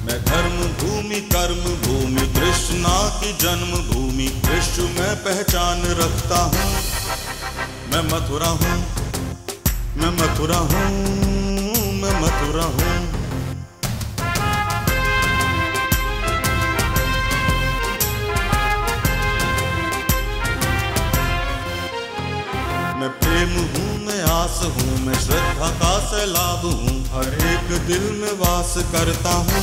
मैं धर्म भूमि कर्म भूमि कृष्णा की जन्म भूमि विश्व में पहचान रखता हूँ। मैं मथुरा हूँ, मैं मथुरा हूँ, मैं मथुरा हूँ। मैं प्रेम हूँ, मैं आस हूँ, मैं श्रद्धा का सैलाब हूँ, हर एक दिल में वास करता हूँ।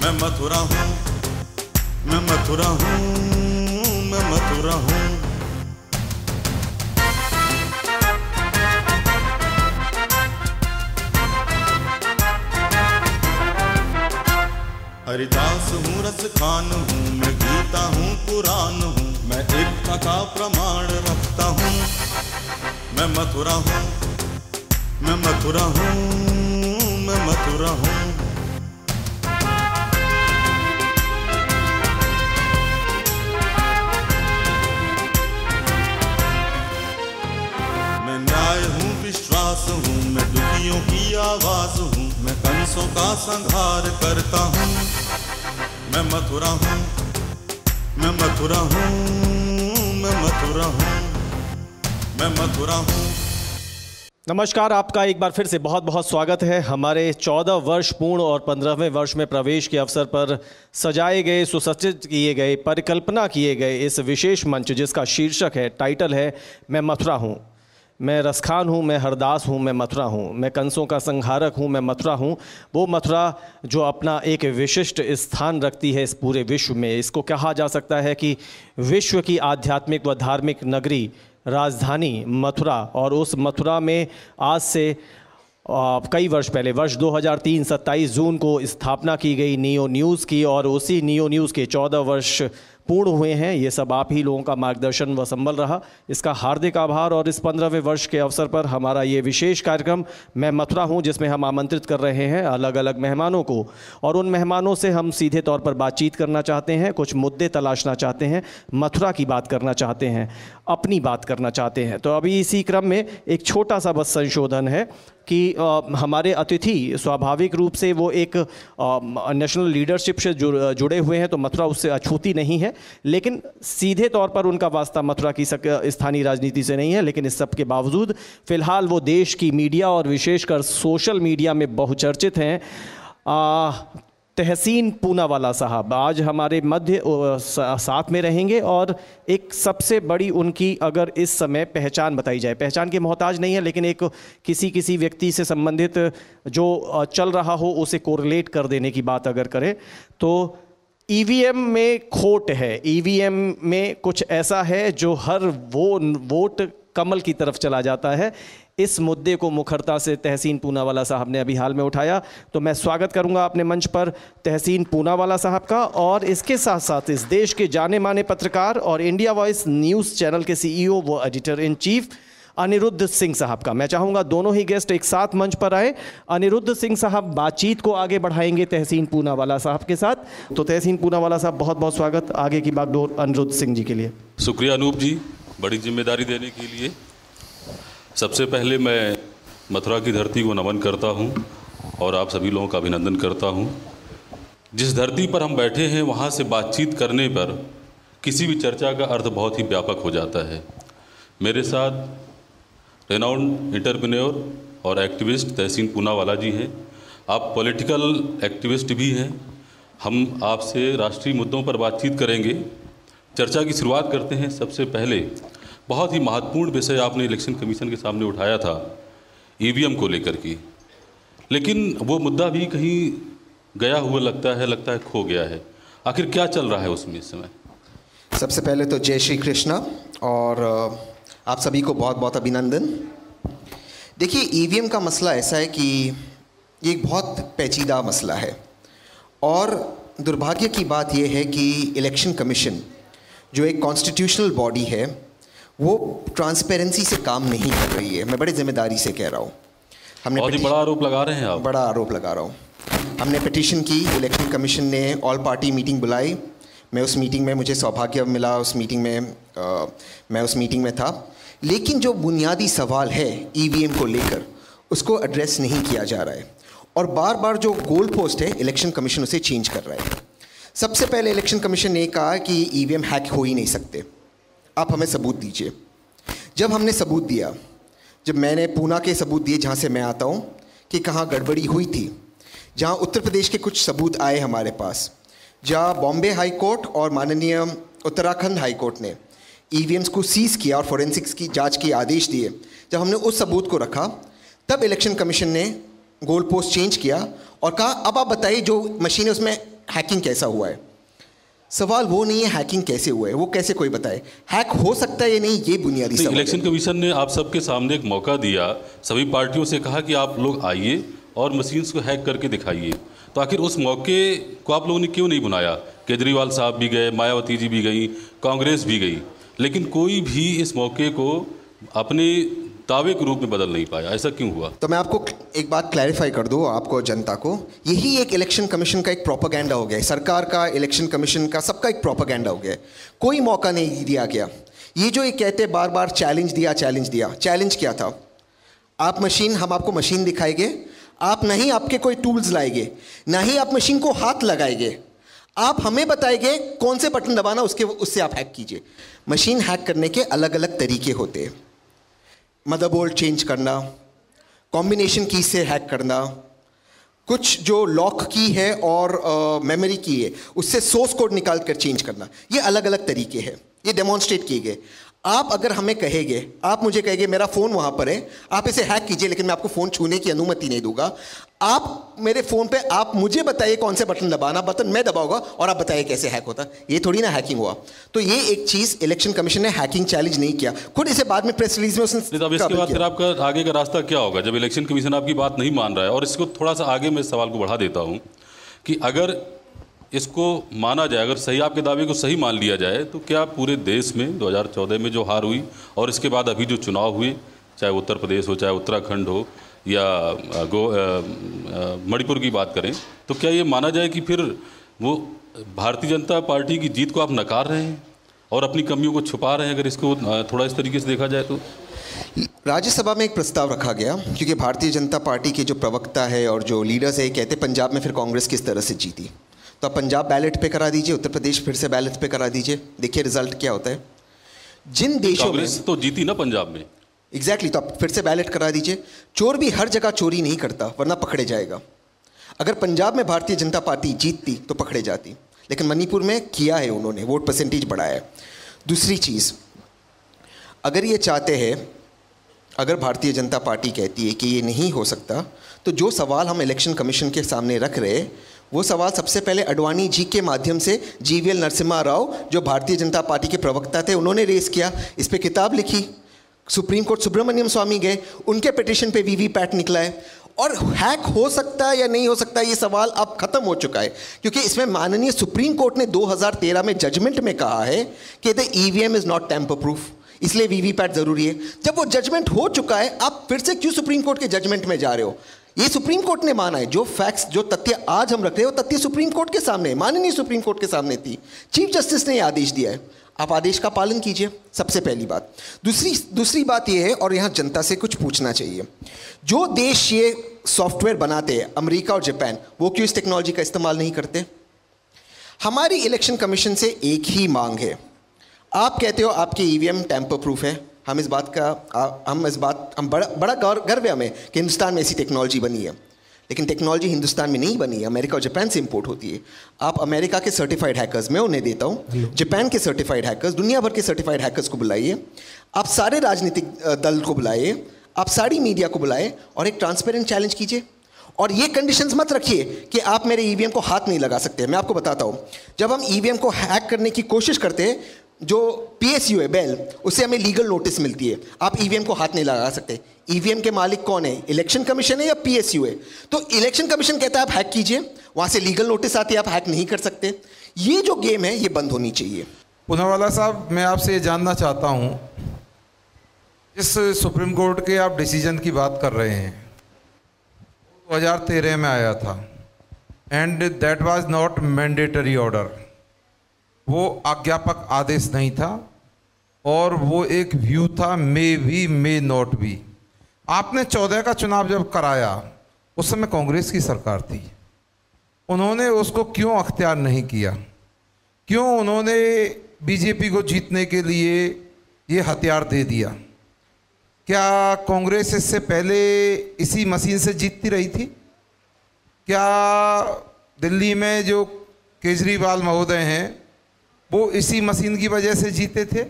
मैं मथुरा हूँ, मैं मथुरा हूँ, मैं मथुरा हूँ। हरिदास हूँ, रस खान हूँ, मैं गीता हूँ, पुराण हूँ, मैं एकता का प्रमाण रखता हूँ। मैं मथुरा हूँ, मैं मथुरा हूँ, मैं मथुरा हूँ। मैं न्याय हूँ, विश्वास हूँ, मैं दुखियों की आवाज हूँ, मैं कंसों का संहार करता हूँ। मैं मथुरा हूँ, मैं मथुरा हूँ, मैं मथुरा हूँ, मैं मथुरा हूँ। नमस्कार, आपका एक बार फिर से बहुत बहुत स्वागत है हमारे 14 वर्ष पूर्ण और 15वें वर्ष में प्रवेश के अवसर पर सजाए गए, सुसज्जित किए गए, परिकल्पना किए गए इस विशेष मंच जिसका शीर्षक है, टाइटल है, मैं मथुरा हूँ। मैं रसखान हूँ, मैं हरदास हूँ, मैं मथुरा हूँ, मैं कंसों का संहारक हूँ, मैं मथुरा हूँ। वो मथुरा जो अपना एक विशिष्ट स्थान रखती है इस पूरे विश्व में। इसको कहा जा सकता है कि विश्व की आध्यात्मिक व धार्मिक नगरी, राजधानी मथुरा। और उस मथुरा में आज से कई वर्ष पहले, वर्ष 2003 27 जून को स्थापना की गई नियो न्यूज़ की, और उसी नियो न्यूज़ के 14 वर्ष पूर्ण हुए हैं। ये सब आप ही लोगों का मार्गदर्शन व संबल रहा, इसका हार्दिक आभार। और इस 15वें वर्ष के अवसर पर हमारा ये विशेष कार्यक्रम मैं मथुरा हूँ, जिसमें हम आमंत्रित कर रहे हैं अलग अलग मेहमानों को, और उन मेहमानों से हम सीधे तौर पर बातचीत करना चाहते हैं, कुछ मुद्दे तलाशना चाहते हैं, मथुरा की बात करना चाहते हैं, अपनी बात करना चाहते हैं। तो अभी इसी क्रम में एक छोटा सा बस संशोधन है कि हमारे अतिथि स्वाभाविक रूप से वो एक नेशनल लीडरशिप से जुड़े हुए हैं, तो मथुरा उससे अछूती नहीं है, लेकिन सीधे तौर पर उनका वास्ता मथुरा की स्थानीय राजनीति से नहीं है। लेकिन इस सब के बावजूद फ़िलहाल वो देश की मीडिया और विशेषकर सोशल मीडिया में बहुचर्चित हैं। तहसीन पूनावाला साहब आज हमारे मध्य साथ में रहेंगे, और एक सबसे बड़ी उनकी अगर इस समय पहचान बताई जाए, पहचान के मोहताज नहीं है, लेकिन एक किसी व्यक्ति से संबंधित जो चल रहा हो उसे कोरिलेट कर देने की बात अगर करें तो ईवीएम में खोट है। ईवीएम में कुछ ऐसा है जो हर वोट कमल की तरफ चला जाता है। इस मुद्दे को मुखरता से तहसीन पूनावाला साहब ने अभी हाल में उठाया, तो मैं स्वागत करूंगा अपने मंच पर तहसीन पूनावाला साहब का, और इसके साथ साथ इस देश के जाने माने पत्रकार और इंडिया वॉइस न्यूज़ चैनल के सीईओ व editor in chief Anirudh Singh साहब का। मैं चाहूँगा दोनों ही गेस्ट एक साथ मंच पर आए। अनिरुद्ध सिंह साहब बातचीत को आगे बढ़ाएंगे तहसीन पूनावाला साहब के साथ। तो तहसीन पूनावाला साहब, बहुत बहुत स्वागत। आगे की बागडोर अनिरुद्ध सिंह जी के लिए। शुक्रिया अनूप जी, बड़ी जिम्मेदारी देने के लिए। सबसे पहले मैं मथुरा की धरती को नमन करता हूं और आप सभी लोगों का अभिनंदन करता हूं। जिस धरती पर हम बैठे हैं वहां से बातचीत करने पर किसी भी चर्चा का अर्थ बहुत ही व्यापक हो जाता है। मेरे साथ रेनाउंड एंटरप्रेन्योर और एक्टिविस्ट तहसीन पूनावाला जी हैं। आप पॉलिटिकल एक्टिविस्ट भी हैं। हम आपसे राष्ट्रीय मुद्दों पर बातचीत करेंगे। चर्चा की शुरुआत करते हैं। सबसे पहले बहुत ही महत्वपूर्ण विषय आपने इलेक्शन कमीशन के सामने उठाया था, ईवीएम को लेकर के, लेकिन वो मुद्दा भी कहीं गया हुआ लगता है खो गया है। आखिर क्या चल रहा है उसमें इस समय? सबसे पहले तो जय श्री कृष्णा, और आप सभी को बहुत बहुत अभिनंदन। देखिए, ईवीएम का मसला ऐसा है कि ये एक बहुत पेचीदा मसला है, और दुर्भाग्य की बात यह है कि इलेक्शन कमीशन जो एक कॉन्स्टिट्यूशनल बॉडी है वो ट्रांसपेरेंसी से काम नहीं कर रही है। मैं बड़ी जिम्मेदारी से कह रहा हूँ। हमने बहुत ही बड़ा आरोप लगा रहे हैं आप। बड़ा आरोप लगा रहा हूँ। हमने पिटीशन की, इलेक्शन कमीशन ने ऑल पार्टी मीटिंग बुलाई। मैं उस मीटिंग में, मुझे सौभाग्य मिला उस मीटिंग में, मैं उस मीटिंग में था। लेकिन जो बुनियादी सवाल है ईवीएम को लेकर, उसको एड्रेस नहीं किया जा रहा है। और बार बार जो गोल पोस्ट है इलेक्शन कमीशन उसे चेंज कर रहा है। सबसे पहले इलेक्शन कमीशन ने कहा कि ईवीएम हैक हो ही नहीं सकते, आप हमें सबूत दीजिए। जब हमने सबूत दिया, जब मैंने पूना के सबूत दिए जहाँ से मैं आता हूँ कि कहाँ गड़बड़ी हुई थी, जहाँ उत्तर प्रदेश के कुछ सबूत आए हमारे पास, जहाँ बॉम्बे हाई कोर्ट और माननीय उत्तराखंड हाई कोर्ट ने ईवीएम्स को सीज किया और फोरेंसिक्स की जांच के आदेश दिए, जब हमने उस सबूत को रखा तब इलेक्शन कमीशन ने गोल पोस्ट चेंज किया और कहा अब आप बताइए जो मशीन है उसमें हैकिंग कैसा हुआ है। सवाल वो नहीं है हैकिंग कैसे हुआ है, वो कैसे कोई बताए, हैक हो सकता है या नहीं, ये बुनियादी सवाल है। इलेक्शन कमीशन ने आप सबके सामने एक मौका दिया, सभी पार्टियों से कहा कि आप लोग आइए और मशीन्स को हैक करके दिखाइए, तो आखिर उस मौके को आप लोगों ने क्यों नहीं बुलाया? केजरीवाल साहब भी गए, मायावती जी भी गई, कांग्रेस भी गई, लेकिन कोई भी इस मौके को अपने दावे के रूप में बदल नहीं पाया, ऐसा क्यों हुआ? तो मैं आपको एक बात क्लैरिफाई कर दूं, आपको जनता को, यही एक इलेक्शन कमीशन का एक प्रोपेगेंडा हो गया है, सरकार का, इलेक्शन कमीशन का, सबका एक प्रोपेगेंडा हो गया है। कोई मौका नहीं दिया गया। ये जो ये कहते बार बार चैलेंज दिया, चैलेंज क्या था? आप मशीन, हम आपको मशीन दिखाएंगे, आप नहीं आपके कोई टूल्स लाएंगे, ना ही आप मशीन को हाथ लगाएंगे, आप हमें बताएंगे कौन से बटन दबाना, उससे आप हैक कीजिए। मशीन हैक करने के अलग अलग तरीके होते हैं। मदरबोर्ड चेंज करना, कॉम्बिनेशन की से हैक करना, कुछ जो लॉक की है और मेमोरी की है उससे सोर्स कोड निकाल कर चेंज करना, ये अलग अलग तरीके हैं, ये डेमोन्स्ट्रेट किए गए। आप अगर हमें कहेंगे, आप मुझे कहेंगे मेरा फ़ोन वहाँ पर है, आप इसे हैक कीजिए, लेकिन मैं आपको फ़ोन छूने की अनुमति नहीं दूंगा। आप मेरे फ़ोन पे आप मुझे बताइए कौन से बटन दबाना, बटन मैं दबाऊंगा और आप बताइए कैसे हैक होता। ये थोड़ी ना हैकिंग हुआ। तो ये एक चीज़ इलेक्शन कमीशन ने हैकिंग चैलेंज नहीं किया, खुद इसे बाद में प्रेस रिलीज में उसने। अब इसके बाद फिर आपका आगे का रास्ता क्या होगा जब इलेक्शन कमीशन आपकी बात नहीं मान रहा है? और इसको थोड़ा सा आगे मैं इस सवाल को बढ़ा देता हूँ कि अगर इसको माना जाए, अगर सही आपके दावे को सही मान लिया जाए, तो क्या पूरे देश में 2014 में जो हार हुई और इसके बाद अभी जो चुनाव हुए, चाहे उत्तर प्रदेश हो, चाहे उत्तराखंड हो या मणिपुर की बात करें, तो क्या ये माना जाए कि फिर वो भारतीय जनता पार्टी की जीत को आप नकार रहे हैं और अपनी कमियों को छुपा रहे हैं, अगर इसको थोड़ा इस तरीके से देखा जाए तो? राज्यसभा में एक प्रस्ताव रखा गया, क्योंकि भारतीय जनता पार्टी के जो प्रवक्ता है और जो लीडर्स है कहते पंजाब में फिर कांग्रेस किस तरह से जीती, तो आप पंजाब बैलेट पे करा दीजिए, उत्तर प्रदेश फिर से बैलेट पे करा दीजिए, देखिए रिजल्ट क्या होता है। जिन देशों में तो जीती ना पंजाब में, एग्जैक्टली, तो आप फिर से बैलेट करा दीजिए। चोर भी हर जगह चोरी नहीं करता, वरना पकड़े जाएगा। अगर पंजाब में भारतीय जनता पार्टी जीतती तो पकड़े जाती, लेकिन मणिपुर में किया है उन्होंने, वोट परसेंटेज बढ़ाया है। दूसरी चीज़, अगर ये चाहते हैं, अगर भारतीय जनता पार्टी कहती है कि ये नहीं हो सकता, तो जो सवाल हम इलेक्शन कमीशन के सामने रख रहे हैं वो सवाल सबसे पहले अडवाणी जी के माध्यम से जीवीएल नरसिम्हा राव, जो भारतीय जनता पार्टी के प्रवक्ता थे, उन्होंने रेस किया, इस पर किताब लिखी, सुप्रीम कोर्ट सुब्रमण्यम स्वामी गए, उनके पिटीशन पे वीवीपैट निकला है। और हैक हो सकता है या नहीं हो सकता ये सवाल अब खत्म हो चुका है, क्योंकि इसमें माननीय सुप्रीम कोर्ट ने 2013 में जजमेंट में कहा है कि the EVM is not tamper proof, इसलिए वीवीपैट ज़रूरी है। जब वो जजमेंट हो चुका है, आप फिर से क्यों सुप्रीम कोर्ट के जजमेंट में जा रहे हो? ये सुप्रीम कोर्ट ने माना है। जो फैक्ट्स, जो तथ्य आज हम रख रहे हैं, वो तथ्य सुप्रीम कोर्ट के सामने, माननीय सुप्रीम कोर्ट के सामने थी। चीफ जस्टिस ने ये आदेश दिया है, आप आदेश का पालन कीजिए, सबसे पहली बात। दूसरी बात ये है, और यहाँ जनता से कुछ पूछना चाहिए, जो देश ये सॉफ्टवेयर बनाते हैं, अमेरिका और जापान, वो क्यों इस टेक्नोलॉजी का इस्तेमाल नहीं करते? हमारी इलेक्शन कमीशन से एक ही मांग है, आप कहते हो आपके ईवीएम टैम्पर प्रूफ है, हम बड़ा गर्व है हमें कि हिंदुस्तान में ऐसी टेक्नोलॉजी बनी है, लेकिन टेक्नोलॉजी हिंदुस्तान में नहीं बनी है, अमेरिका और जापान से इंपोर्ट होती है। आप अमेरिका के सर्टिफाइड हैकर्स, मैं उन्हें देता हूँ, जापान के सर्टिफाइड हैकर्स, दुनिया भर के सर्टिफाइड हैकर्स को बुलाइए, आप सारे राजनीतिक दल को बुलाइए, आप सारी मीडिया को बुलाए और एक ट्रांसपेरेंट चैलेंज कीजिए। और ये कंडीशंस मत रखिए कि आप मेरे ईवीएम को हाथ नहीं लगा सकते। मैं आपको बताता हूँ, जब हम ईवीएम को हैक करने की कोशिश करते हैं, जो PSU है बेल, उससे हमें लीगल नोटिस मिलती है, आप ईवीएम को हाथ नहीं लगा सकते। ईवीएम के मालिक कौन है? इलेक्शन कमीशन है या PSU है? तो इलेक्शन कमीशन कहता है आप हैक कीजिए, वहाँ से लीगल नोटिस आती है, आप हैक नहीं कर सकते। ये जो गेम है ये बंद होनी चाहिए। पूनावाला साहब, मैं आपसे ये जानना चाहता हूँ, इस सुप्रीम कोर्ट के आप डिसीजन की बात कर रहे हैं, 2013 में आया था, and that was not mandatory order, वो आज्ञापक आदेश नहीं था, और वो एक व्यू था, मे भी मे नॉट भी। आपने 14 का चुनाव जब कराया उस समय कांग्रेस की सरकार थी, उन्होंने उसको क्यों अख्तियार नहीं किया? क्यों उन्होंने बीजेपी को जीतने के लिए ये हथियार दे दिया? क्या कांग्रेस इससे पहले इसी मशीन से जीतती रही थी? क्या दिल्ली में जो केजरीवाल महोदय हैं वो इसी मशीन की वजह से जीते थे,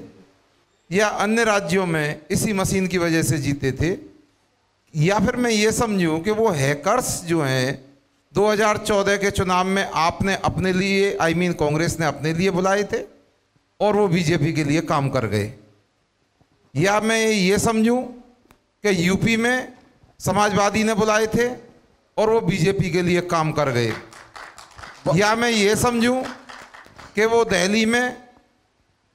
या अन्य राज्यों में इसी मशीन की वजह से जीते थे? या फिर मैं ये समझूं कि वो हैकर्स जो हैं 2014 के चुनाव में आपने अपने लिए कांग्रेस ने अपने लिए बुलाए थे और वो बीजेपी के लिए काम कर गए? या मैं ये समझूं कि यूपी में समाजवादी ने बुलाए थे और वो बीजेपी के लिए काम कर गए? या मैं ये समझूं कि वो दिल्ली में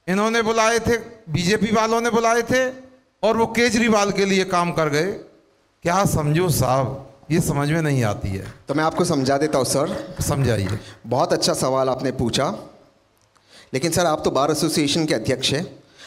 इन्होंने बुलाए थे, बीजेपी वालों ने बुलाए थे और वो केजरीवाल के लिए काम कर गए? क्या समझूं साहब, ये समझ में नहीं आती है। तो मैं आपको समझा देता हूँ सर। समझाइए। बहुत अच्छा सवाल आपने पूछा, लेकिन सर आप तो बार एसोसिएशन के अध्यक्ष हैं,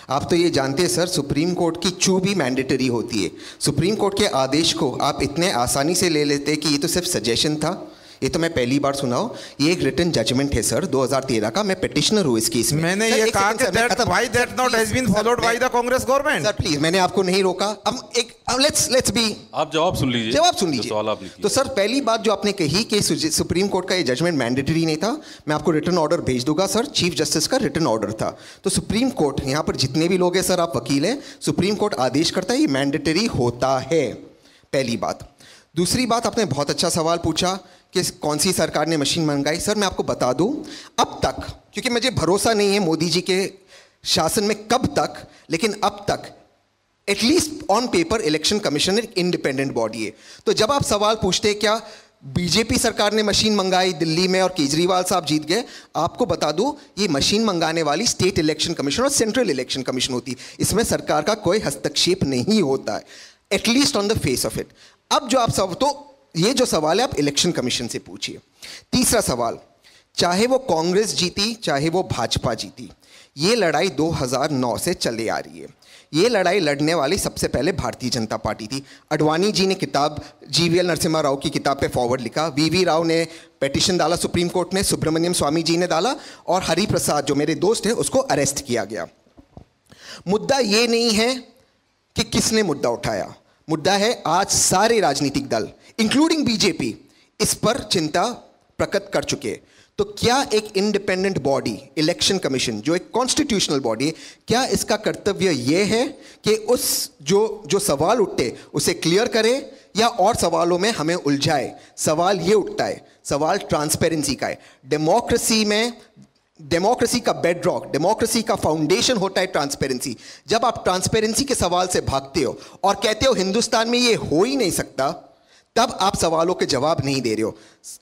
आप तो ये जानते हैं सर सुप्रीम कोर्ट की चू भी मैंडेटरी होती है। सुप्रीम कोर्ट के आदेश को आप इतने आसानी से ले लेते कि ये तो सिर्फ सजेशन था, ये तो मैं पहली बार सुना हूँ। ये एक रिटन जजमेंट है सर 2013 का, मैं पिटिशनर हूँ इस केस में। मैंने ये कहा कि why that not has been followed by the Congress government. Sir please, मैंने आपको नहीं रोका। अब लेट्स बी, आप जवाब सुन लीजिए। जवाब सुन लीजिए। तो सर पहली बात जो आपने कही कि सुप्रीम कोर्ट का ये जजमेंट मैंडेटरी नहीं था, मैं आपको रिटन ऑर्डर भेज दूंगा सर। चीफ जस्टिस का रिटन ऑर्डर था। तो सुप्रीम कोर्ट, यहाँ पर जितने भी लोग हैं सर, आप वकील हैं, सुप्रीम कोर्ट आदेश करता है, ये मैंडेटरी होता है, पहली बात। दूसरी बात, आपने बहुत अच्छा सवाल पूछा कि कौन सी सरकार ने मशीन मंगाई। सर मैं आपको बता दूं, अब तक, क्योंकि मुझे भरोसा नहीं है मोदी जी के शासन में कब तक, लेकिन अब तक at least on paper election commission एक इंडिपेंडेंट बॉडी है। तो जब आप सवाल पूछते हैं क्या बीजेपी सरकार ने मशीन मंगाई दिल्ली में और केजरीवाल साहब जीत गए, आपको बता दूं ये मशीन मंगाने वाली स्टेट इलेक्शन कमीशन और सेंट्रल इलेक्शन कमीशन होती है, इसमें सरकार का कोई हस्तक्षेप नहीं होता है, at least on the face of it. अब जो आप सब, तो ये जो सवाल है आप इलेक्शन कमीशन से पूछिए। तीसरा सवाल, चाहे वो कांग्रेस जीती चाहे वो भाजपा जीती, ये लड़ाई 2009 से चली आ रही है। ये लड़ाई लड़ने वाली सबसे पहले भारतीय जनता पार्टी थी। अडवाणी जी ने किताब, जीवीएल नरसिम्हा राव की किताब पे फॉरवर्ड लिखा, वीवी राव ने पिटीशन डाला सुप्रीम कोर्ट में, सुब्रमण्यम स्वामी जी ने डाला, और हरि प्रसाद जो मेरे दोस्त हैं उसको अरेस्ट किया गया। मुद्दा ये नहीं है कि किसने मुद्दा उठाया, मुद्दा है आज सारे राजनीतिक दल इंक्लूडिंग बीजेपी इस पर चिंता प्रकट कर चुके हैं। तो क्या एक इंडिपेंडेंट बॉडी इलेक्शन कमीशन जो एक कॉन्स्टिट्यूशनल बॉडी है, क्या इसका कर्तव्य यह है कि उस जो सवाल उठते उसे क्लियर करे या और सवालों में हमें उलझाए? सवाल ये उठता है, सवाल ट्रांसपेरेंसी का है। डेमोक्रेसी का बेडरॉक, डेमोक्रेसी का फाउंडेशन होता है ट्रांसपेरेंसी। जब आप ट्रांसपेरेंसी के सवाल से भागते हो और कहते हो हिंदुस्तान में ये हो ही नहीं सकता, तब आप सवालों के जवाब नहीं दे रहे हो।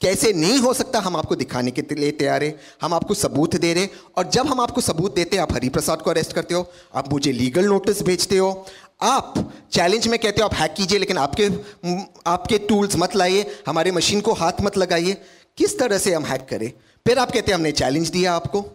कैसे नहीं हो सकता हम आपको दिखाने के लिए तैयार है, हम आपको सबूत दे रहे, और जब हम आपको सबूत देते हैं आप हरिप्रसाद को अरेस्ट करते हो, आप मुझे लीगल नोटिस भेजते हो, आप चैलेंज में कहते हो आप हैक कीजिए लेकिन आपके टूल्स मत लाइए, हमारे मशीन को हाथ मत लगाइए। किस तरह से हम हैक करें? फिर आप कहते हैं हमने चैलेंज दिया आपको।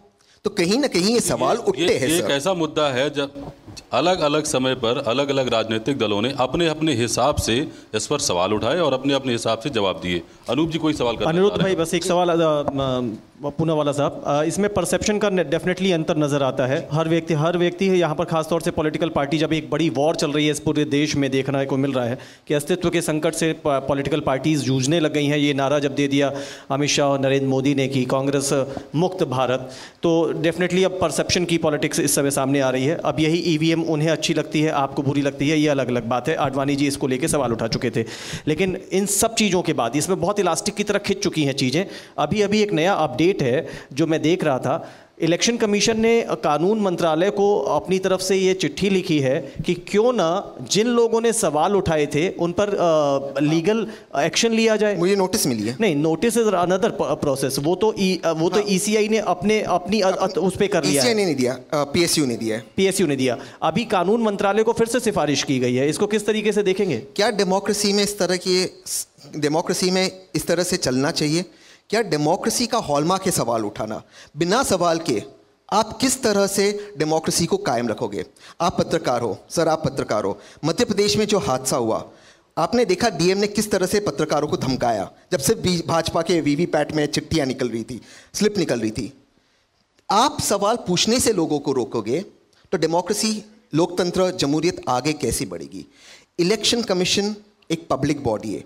तो कहीं ना कहीं ये सवाल उठते हैं। एक ऐसा मुद्दा है जब अलग अलग समय पर अलग अलग राजनीतिक दलों ने अपने अपने हिसाब से इस पर सवाल उठाए और अपने अपने हिसाब से जवाब दिए। अनूप जी कोई सवाल करना? अनिरुद्ध भाई बस एक सवाल, पूना वाला साहब, इसमें परसेप्शन का डेफिनेटली अंतर नज़र आता है। हर व्यक्ति है यहाँ पर, खासतौर से पॉलिटिकल पार्टी, जब एक बड़ी वॉर चल रही है इस पूरे देश में, देखने को मिल रहा है कि अस्तित्व के संकट से पॉलिटिकल पार्टीज जूझने लग गई हैं। ये नारा जब दे दिया अमित शाह और नरेंद्र मोदी ने कि कांग्रेस मुक्त भारत, तो डेफिनेटली अब परसेप्शन की पॉलिटिक्स इस समय सामने आ रही है। अब यही ईवीएम उन्हें अच्छी लगती है, आपको बुरी लगती है, ये अलग अलग बात है। आडवाणी जी इसको लेकर सवाल उठा चुके थे, लेकिन इन सब चीज़ों के बाद इसमें बहुत इलास्टिक की तरह खिंच चुकी हैं चीज़ें। अभी एक नया अपडेट है जो मैं देख रहा था, इलेक्शन कमीशन ने कानून मंत्रालय को अपनी तरफ से ये चिट्ठी लिखी है कि क्यों ना जिन लोगों ने सवाल उठाए थे उन पर लीगल एक्शन लिया जाए। मुझे नोटिस मिली है। नहीं, नोटिस इज अनदर प्रोसेस। वो तो ईसीआई ने अपनी उस पे कर लिया है। नहीं दिया, पीएसयू ने दिया है। पीएसयू ने दिया। अभी कानून मंत्रालय को फिर से सिफारिश की गई है, इसको किस तरीके से देखेंगे? क्या डेमोक्रेसी में इस तरह से चलना चाहिए? क्या डेमोक्रेसी का हॉलमार्क है सवाल उठाना? बिना सवाल के आप किस तरह से डेमोक्रेसी को कायम रखोगे? आप पत्रकार हो सर, आप पत्रकार हो। मध्य प्रदेश में जो हादसा हुआ, आपने देखा डीएम ने किस तरह से पत्रकारों को धमकाया जब से भाजपा के वीवीपैट में चिट्ठियां निकल रही थी, स्लिप निकल रही थी। आप सवाल पूछने से लोगों को रोकोगे तो डेमोक्रेसी, लोकतंत्र, जमहूरियत आगे कैसे बढ़ेगी? इलेक्शन कमीशन एक पब्लिक बॉडी है,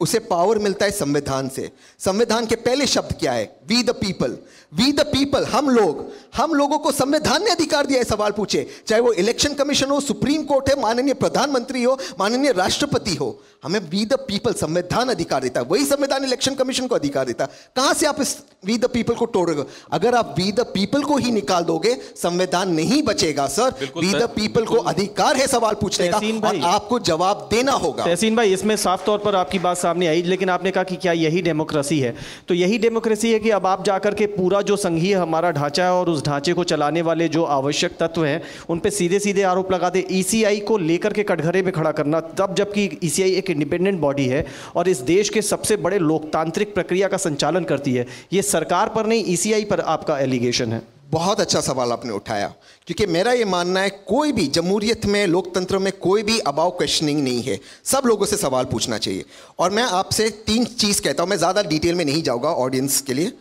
उसे पावर मिलता है संविधान से। संविधान के पहले शब्द क्या है? We the people. We the people, हम लोगों को संविधान ने अधिकार दिया है सवाल पूछे, चाहे वो इलेक्शन कमीशन हो, सुप्रीम कोर्ट है, माननीय प्रधानमंत्री हो, माननीय राष्ट्रपति हो। हमें वी द पीपल संविधान अधिकार देता है, वही संविधान इलेक्शन कमीशन को अधिकार देता है। कहां से आप इस वी द पीपल को तोड़ोगे? अगर आप वी द पीपल को ही निकाल दोगे संविधान नहीं बचेगा सर। वी द पीपल को अधिकार है सवाल पूछने का और आपको जवाब देना होगा। तहसीन भाई, इसमें साफ तौर पर आपकी बात सामने आई, लेकिन आपने कहा कि क्या यही डेमोक्रेसी है? तो यही डेमोक्रेसी है कि अब आप जाकर के पूरा जो संघीय हमारा ढांचा है और उस ढांचे को चलाने वाले जो आवश्यक तत्व हैं उन पे सीधे सीधे आरोप लगा दे। ईसीआई को लेकर के कटघरे में खड़ा करना, तब जबकि ईसीआई एक इंडिपेंडेंट बॉडी है और इस देश के सबसे बड़े लोकतांत्रिक प्रक्रिया का संचालन करती है, ये सरकार पर नहीं ईसीआई पर आपका एलिगेशन है। बहुत अच्छा सवाल आपने उठाया, क्योंकि मेरा ये मानना है कोई भी जमहूरियत में, लोकतंत्र में कोई भी अबाउ क्वेश्चनिंग नहीं है, सब लोगों से सवाल पूछना चाहिए। और मैं आपसे 3 चीज़ कहता हूँ, मैं ज़्यादा डिटेल में नहीं जाऊँगा ऑडियंस के लिए।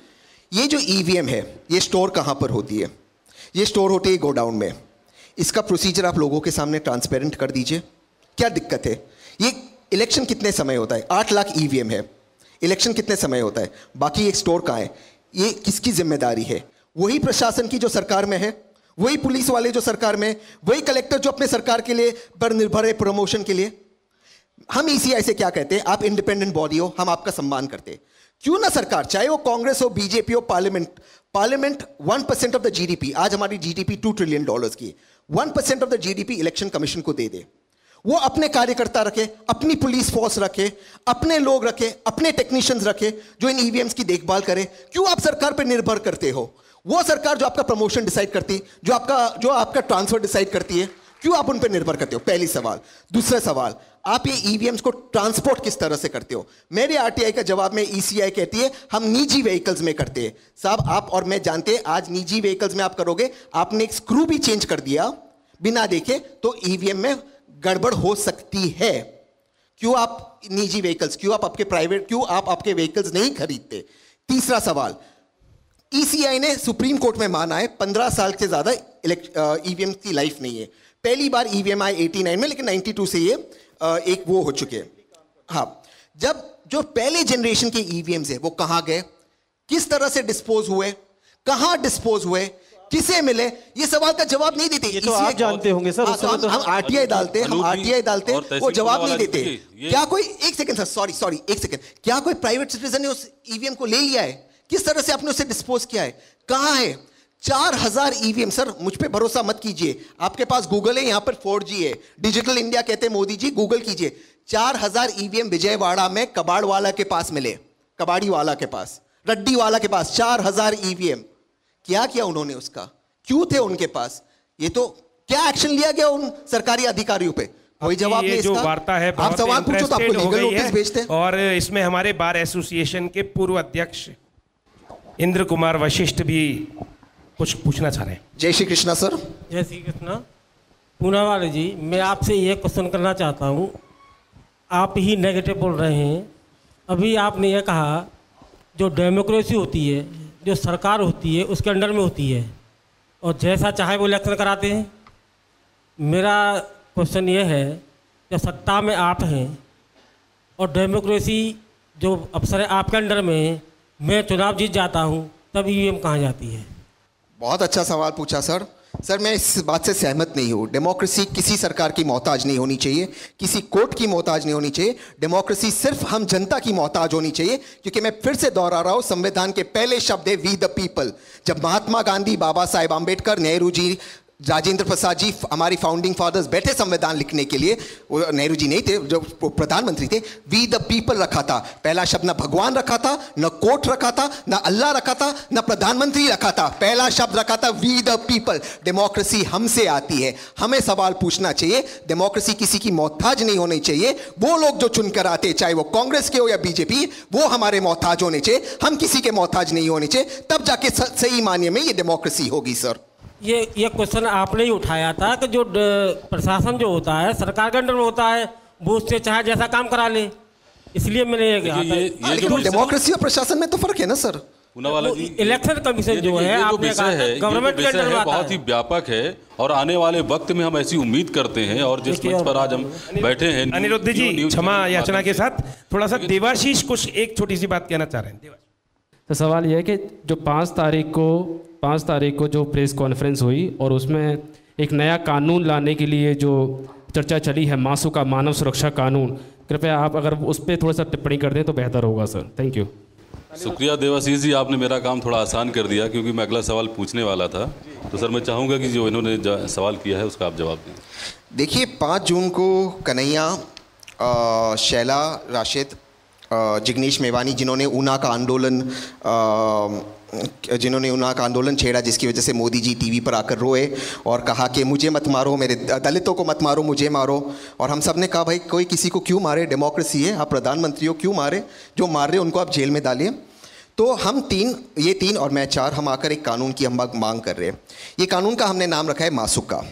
ये जो ईवीएम है ये स्टोर कहाँ पर होती है? ये स्टोर होती है गोडाउन में। इसका प्रोसीजर आप लोगों के सामने ट्रांसपेरेंट कर दीजिए। क्या दिक्कत है? ये इलेक्शन कितने समय होता है? 8 लाख ईवीएम है, इलेक्शन कितने समय होता है? बाकी एक स्टोर कहाँ है? ये किसकी जिम्मेदारी है? वही प्रशासन की जो सरकार में है, वही पुलिस वाले जो सरकार में, वही कलेक्टर जो अपने सरकार के लिए पर निर्भर है प्रमोशन के लिए। हम ईसीआई से क्या कहते हैं? आप इंडिपेंडेंट बॉडी हो, हम आपका सम्मान करते हैं। क्यों ना सरकार, चाहे वो कांग्रेस हो, बीजेपी हो, पार्लियामेंट 1% ऑफ द जीडीपी, आज हमारी जीडीपी $2 ट्रिलियन की, 1% of the GDP election commission को दे दे। वो अपने कार्यकर्ता रखे, अपनी पुलिस फोर्स रखे, अपने लोग रखे, अपने टेक्नीशियंस रखे जो इन ईवीएम्स की देखभाल करे। क्यों आप सरकार पर निर्भर करते हो? वो सरकार जो आपका प्रमोशन डिसाइड करती है, जो आपका ट्रांसफर डिसाइड करती है, क्यों आप उन पर निर्भर करते हो? पहली सवाल। दूसरा सवाल, आप ये ईवीएम्स को ट्रांसपोर्ट किस तरह से करते हो? मेरे आरटीआई का जवाब में ईसीआई कहती है हम निजी व्हीकल्स में करते हैं। साहब, आप और मैं जानते हैं आज निजी व्हीकल्स में आप करोगे, आपने एक स्क्रू भी चेंज कर दिया बिना देखे तो ईवीएम में गड़बड़ हो सकती है। क्यों आप निजी व्हीकल्स, क्यों आप आपके व्हीकल्स नहीं खरीदते? तीसरा सवाल, ईसीआई ने सुप्रीम कोर्ट में माना है 15 साल से ज्यादा ईवीएम की लाइफ नहीं है। पहली बार ईवीएम आए 89 में, लेकिन 92 से ये एक वो हो चुके हैं। हाँ, जब जो पहले जनरेशन के ईवीएम्स है वो कहां गए, किस तरह से डिस्पोज हुए, कहां डिस्पोज हुए, किसे मिले, ये सवाल का जवाब नहीं देते। ये तो आप जानते होंगे सर। हम आरटीआई डालते वो जवाब नहीं देते। क्या कोई, एक सेकंड सर, सॉरी एक सेकंड, क्या कोई प्राइवेट सिटीजन ने उस ईवीएम को ले लिया है? किस तरह से आपने उसे डिस्पोज किया है? कहां है? 4000 ईवीएम। सर, मुझ पे भरोसा मत कीजिए, आपके पास गूगल है, यहां पर 4G है, डिजिटल इंडिया कहते हैं मोदी जी, गूगल कीजिए। 4000 ईवीएम विजयवाड़ा में कबाड़ वाला के पास मिले, कबाड़ी वाला के पास, रड्डी वाला के पास 4000 ईवीएम। क्या किया उन्होंने उसका? क्यों थे उनके पास? ये तो क्या एक्शन लिया गया उन सरकारी अधिकारियों पे? कोई जवाब नहीं। जो वार्ता है आप सवाल पूछो तो आपको लीगल नोटिस भेजते हैं। और इसमें हमारे बार एसोसिएशन के पूर्व अध्यक्ष इंद्र कुमार वशिष्ठ भी कुछ पूछना चाह रहे हैं। जय श्री कृष्णा सर। जय श्री कृष्णा। पूनावाले जी, मैं आपसे ये क्वेश्चन करना चाहता हूँ, आप ही नेगेटिव बोल रहे हैं। अभी आपने ये कहा जो डेमोक्रेसी होती है, जो सरकार होती है उसके अंडर में होती है और जैसा चाहे वो इलेक्शन कराते हैं। मेरा क्वेश्चन ये है कि सत्ता में आप हैं और डेमोक्रेसी जो अफसर है आपके अंडर में, मैं चुनाव जीत जाता हूँ, तब ईवीएम कहाँ जाती है? बहुत अच्छा सवाल पूछा सर। सर, मैं इस बात से सहमत नहीं हूँ। डेमोक्रेसी किसी सरकार की मोहताज नहीं होनी चाहिए, किसी कोर्ट की मोहताज नहीं होनी चाहिए। डेमोक्रेसी सिर्फ हम जनता की मोहताज होनी चाहिए, क्योंकि मैं फिर से दोहरा रहा हूँ, संविधान के पहले शब्द है वी द पीपल। जब महात्मा गांधी, बाबा साहेब आम्बेडकर, नेहरू जी, राजेंद्र प्रसाद जी, हमारी फाउंडिंग फादर्स बैठे संविधान लिखने के लिए, नेहरू जी नहीं थे, जो प्रधानमंत्री थे, वी द पीपल रखा था। पहला शब्द ना भगवान रखा था, ना कोर्ट रखा था, ना अल्लाह रखा था, ना प्रधानमंत्री रखा था, पहला शब्द रखा था वी द पीपल। डेमोक्रेसी हमसे आती है, हमें सवाल पूछना चाहिए। डेमोक्रेसी किसी की मोहताज नहीं होनी चाहिए। वो लोग जो चुनकर आते, चाहे वो कांग्रेस के हो या बीजेपी, वो हमारे मोहताज होने चाहिए, हम किसी के मोहताज नहीं होने चाहिए। तब जाके सही मायने में ये डेमोक्रेसी होगी सर। ये क्वेश्चन आपने ही उठाया था कि जो प्रशासन जो होता है सरकार के अंडर में होता है, वो उससे चाहे जैसा काम करा ले, इसलिए मैंने ये कहा था। ये जो डेमोक्रेसी और प्रशासन में तो फर्क है ना सर। पूनावाला जी, इलेक्शन कमीशन जो है, आपने कहा गवर्नमेंट के अंडर में आता बहुत ही है। व्यापक है और आने वाले वक्त में हम ऐसी उम्मीद करते हैं, और जिस मंच पर आज हम बैठे हैं, अनिरुद्ध जी क्षमा याचना के साथ थोड़ा सा देवाशीष कुछ एक छोटी सी बात कहना चाह रहे हैं। तो सवाल यह है कि जो 5 तारीख को जो प्रेस कॉन्फ्रेंस हुई और उसमें एक नया कानून लाने के लिए जो चर्चा चली है, मासूका मानव सुरक्षा कानून, कृपया आप अगर उस पर थोड़ा सा टिप्पणी कर दें तो बेहतर होगा सर। Thank you. शुक्रिया देवाशीष जी, आपने मेरा काम थोड़ा आसान कर दिया, क्योंकि मैं अगला सवाल पूछने वाला था। तो सर मैं चाहूँगा कि जो इन्होंने सवाल किया है उसका आप जवाब दें। देखिए 5 जून को कन्हैया, शैला राशिद, जिग्नेश मेवानी, जिन्होंने ऊना का आंदोलन छेड़ा, जिसकी वजह से मोदी जी टीवी पर आकर रोए और कहा कि मुझे मत मारो, मेरे दलितों को मत मारो, मुझे मारो। और हम सब ने कहा भाई कोई किसी को क्यों मारे, डेमोक्रेसी है, आप प्रधानमंत्री हो, क्यों मारे, जो मार रहे उनको आप जेल में डालिए। तो हम ये तीन और मैं 4, हम आकर एक कानून की हम मांग कर रहे हैं। ये कानून का हमने नाम रखा है मासूका,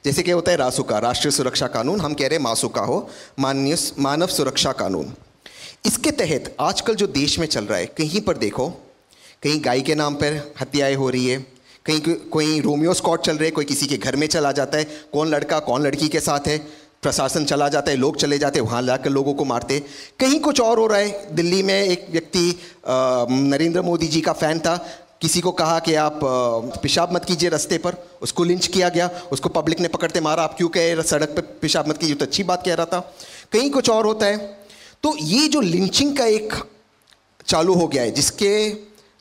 जैसे कि होता है रासुका, राष्ट्रीय सुरक्षा कानून, हम कह रहे हैं मासूका हो, मानव सुरक्षा कानून। इसके तहत आजकल जो देश में चल रहा है, कहीं पर देखो, कहीं गाय के नाम पर हत्याएं हो रही है, कहीं कोई रोमियो स्क्वाड चल रहे, कोई किसी के घर में चला जाता है, कौन लड़का कौन लड़की के साथ है, प्रशासन चला जाता है, लोग चले जाते हैं, वहाँ लाकर लोगों को मारते। कहीं कुछ और हो रहा है। दिल्ली में एक व्यक्ति नरेंद्र मोदी जी का फ़ैन था, किसी को कहा कि आप पेशाब मत कीजिए रास्ते पर, उसको लिंच किया गया, उसको पब्लिक ने पकड़ते मारा, आप क्यों कहे सड़क पर पेशाब मत कीजिए, तो अच्छी बात कह रहा था। कहीं कुछ और होता है। तो ये जो लिंचिंग का एक चालू हो गया है, जिसके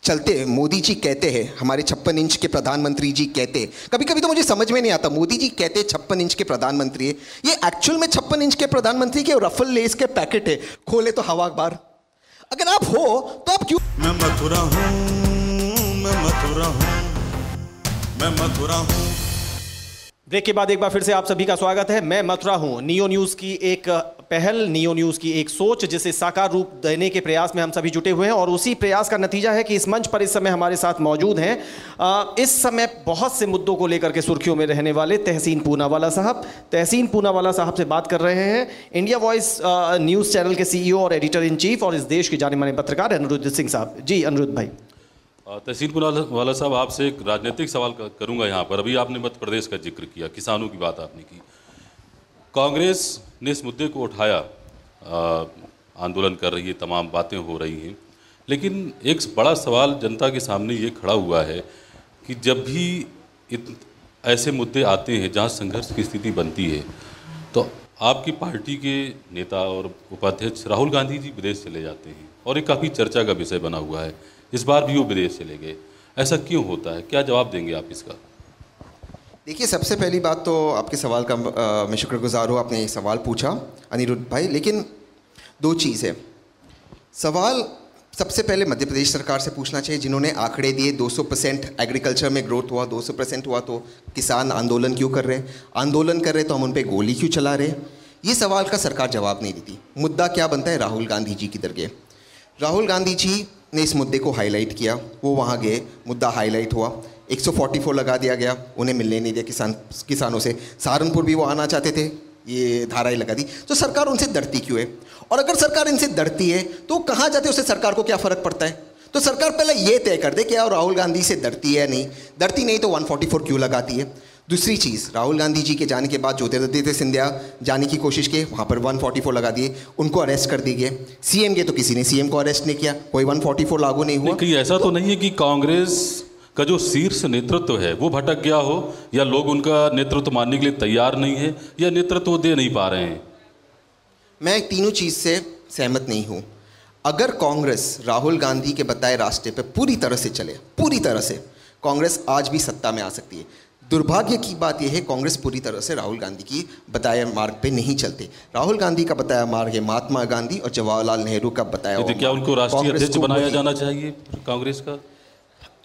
चलते मोदी जी कहते हैं, हमारे 56 इंच के प्रधानमंत्री जी कहते हैं, कभी कभी तो मुझे समझ में नहीं आता, मोदी जी कहते हैं 56 इंच के प्रधानमंत्री है, ये एक्चुअल में 56 इंच के प्रधानमंत्री के रफल लेस के पैकेट है, खोले तो हवा बार। अगर आप हो तो आप क्यों? मैं मथुरा हूँ, मैं मथुरा हूँ, मैं मथुरा हूँ। ब्रेक के बाद एक बार फिर से आप सभी का स्वागत है। मैं मथुरा हूं, नियो न्यूज़ की एक पहल, नियो न्यूज़ की एक सोच, जिसे साकार रूप देने के प्रयास में हम सभी जुटे हुए हैं। और उसी प्रयास का नतीजा है कि इस मंच पर इस समय हमारे साथ मौजूद हैं इस समय बहुत से मुद्दों को लेकर के सुर्खियों में रहने वाले तहसीन पूनावाला साहब। तहसीन पूनावाला साहब से बात कर रहे हैं इंडिया वॉइस न्यूज़ चैनल के CEO और एडिटर इन चीफ और इस देश के जाने माने पत्रकार अनिरुद्ध सिंह साहब। जी अनिरुद्ध भाई। तहसीन पूनावाला साहब, आपसे एक राजनीतिक सवाल करूंगा यहाँ पर। अभी आपने मध्य प्रदेश का जिक्र किया, किसानों की बात आपने की, कांग्रेस ने इस मुद्दे को उठाया, आंदोलन कर रही है, तमाम बातें हो रही हैं, लेकिन एक बड़ा सवाल जनता के सामने ये खड़ा हुआ है कि जब भी ऐसे मुद्दे आते हैं जहाँ संघर्ष की स्थिति बनती है, तो आपकी पार्टी के नेता और उपाध्यक्ष राहुल गांधी जी विदेश चले जाते हैं और एक काफ़ी चर्चा का विषय बना हुआ है। इस बार भी वो विदेश चले गए, ऐसा क्यों होता है? क्या जवाब देंगे आप इसका? देखिए, सबसे पहली बात तो आपके सवाल का मैं शुक्रगुजार हूँ, आपने ये सवाल पूछा अनिरुद्ध भाई। लेकिन 2 चीज़ है। सवाल सबसे पहले मध्य प्रदेश सरकार से पूछना चाहिए, जिन्होंने आंकड़े दिए 200% एग्रीकल्चर में ग्रोथ हुआ, 200% हुआ, तो किसान आंदोलन क्यों कर रहे हैं? आंदोलन कर रहे तो हम उन पर गोली क्यों चला रहे? ये सवाल का सरकार जवाब नहीं देती। मुद्दा क्या बनता है? राहुल गांधी जी की दरगाह। राहुल गांधी जी ने इस मुद्दे को हाईलाइट किया, वो वहाँ गए, मुद्दा हाईलाइट हुआ, 144 लगा दिया गया, उन्हें मिलने नहीं दिया किसानों से। सहारनपुर भी वो आना चाहते थे, ये धाराएं लगा दी। तो सरकार उनसे डरती क्यों है? और अगर सरकार इनसे डरती है तो कहाँ जाते, उससे सरकार को क्या फ़र्क पड़ता है? तो सरकार पहले ये तय कर दे कि यार राहुल गांधी से डरती है नहीं, डरती नहीं तो 144 क्यों लगाती है? दूसरी चीज़, राहुल गांधी जी के जाने के बाद ज्योतिरादित्य सिंधिया जाने की कोशिश की, वहाँ पर 144 लगा दिए, उनको अरेस्ट कर दिए। सीएम के तो किसी ने सीएम को अरेस्ट नहीं किया, कोई 144 लागू नहीं हुआ। कहीं ऐसा तो नहीं है कि कांग्रेस का जो शीर्ष नेतृत्व है वो भटक गया हो, या लोग उनका नेतृत्व मानने के लिए तैयार नहीं है, या नेतृत्व दे नहीं पा रहे हैं? मैं तीनों चीज़ से सहमत नहीं हूँ। अगर कांग्रेस राहुल गांधी के बताए रास्ते पर पूरी तरह से चले, पूरी तरह से, कांग्रेस आज भी सत्ता में आ सकती है। दुर्भाग्य की बात यह है, कांग्रेस पूरी तरह से राहुल गांधी की बताया मार्ग पे नहीं चलते। राहुल गांधी का बताया मार्ग है महात्मा गांधी और जवाहरलाल नेहरू का बताया हुआ। क्या उनको राष्ट्रीय अध्यक्ष बनाया जाना चाहिए कांग्रेस का?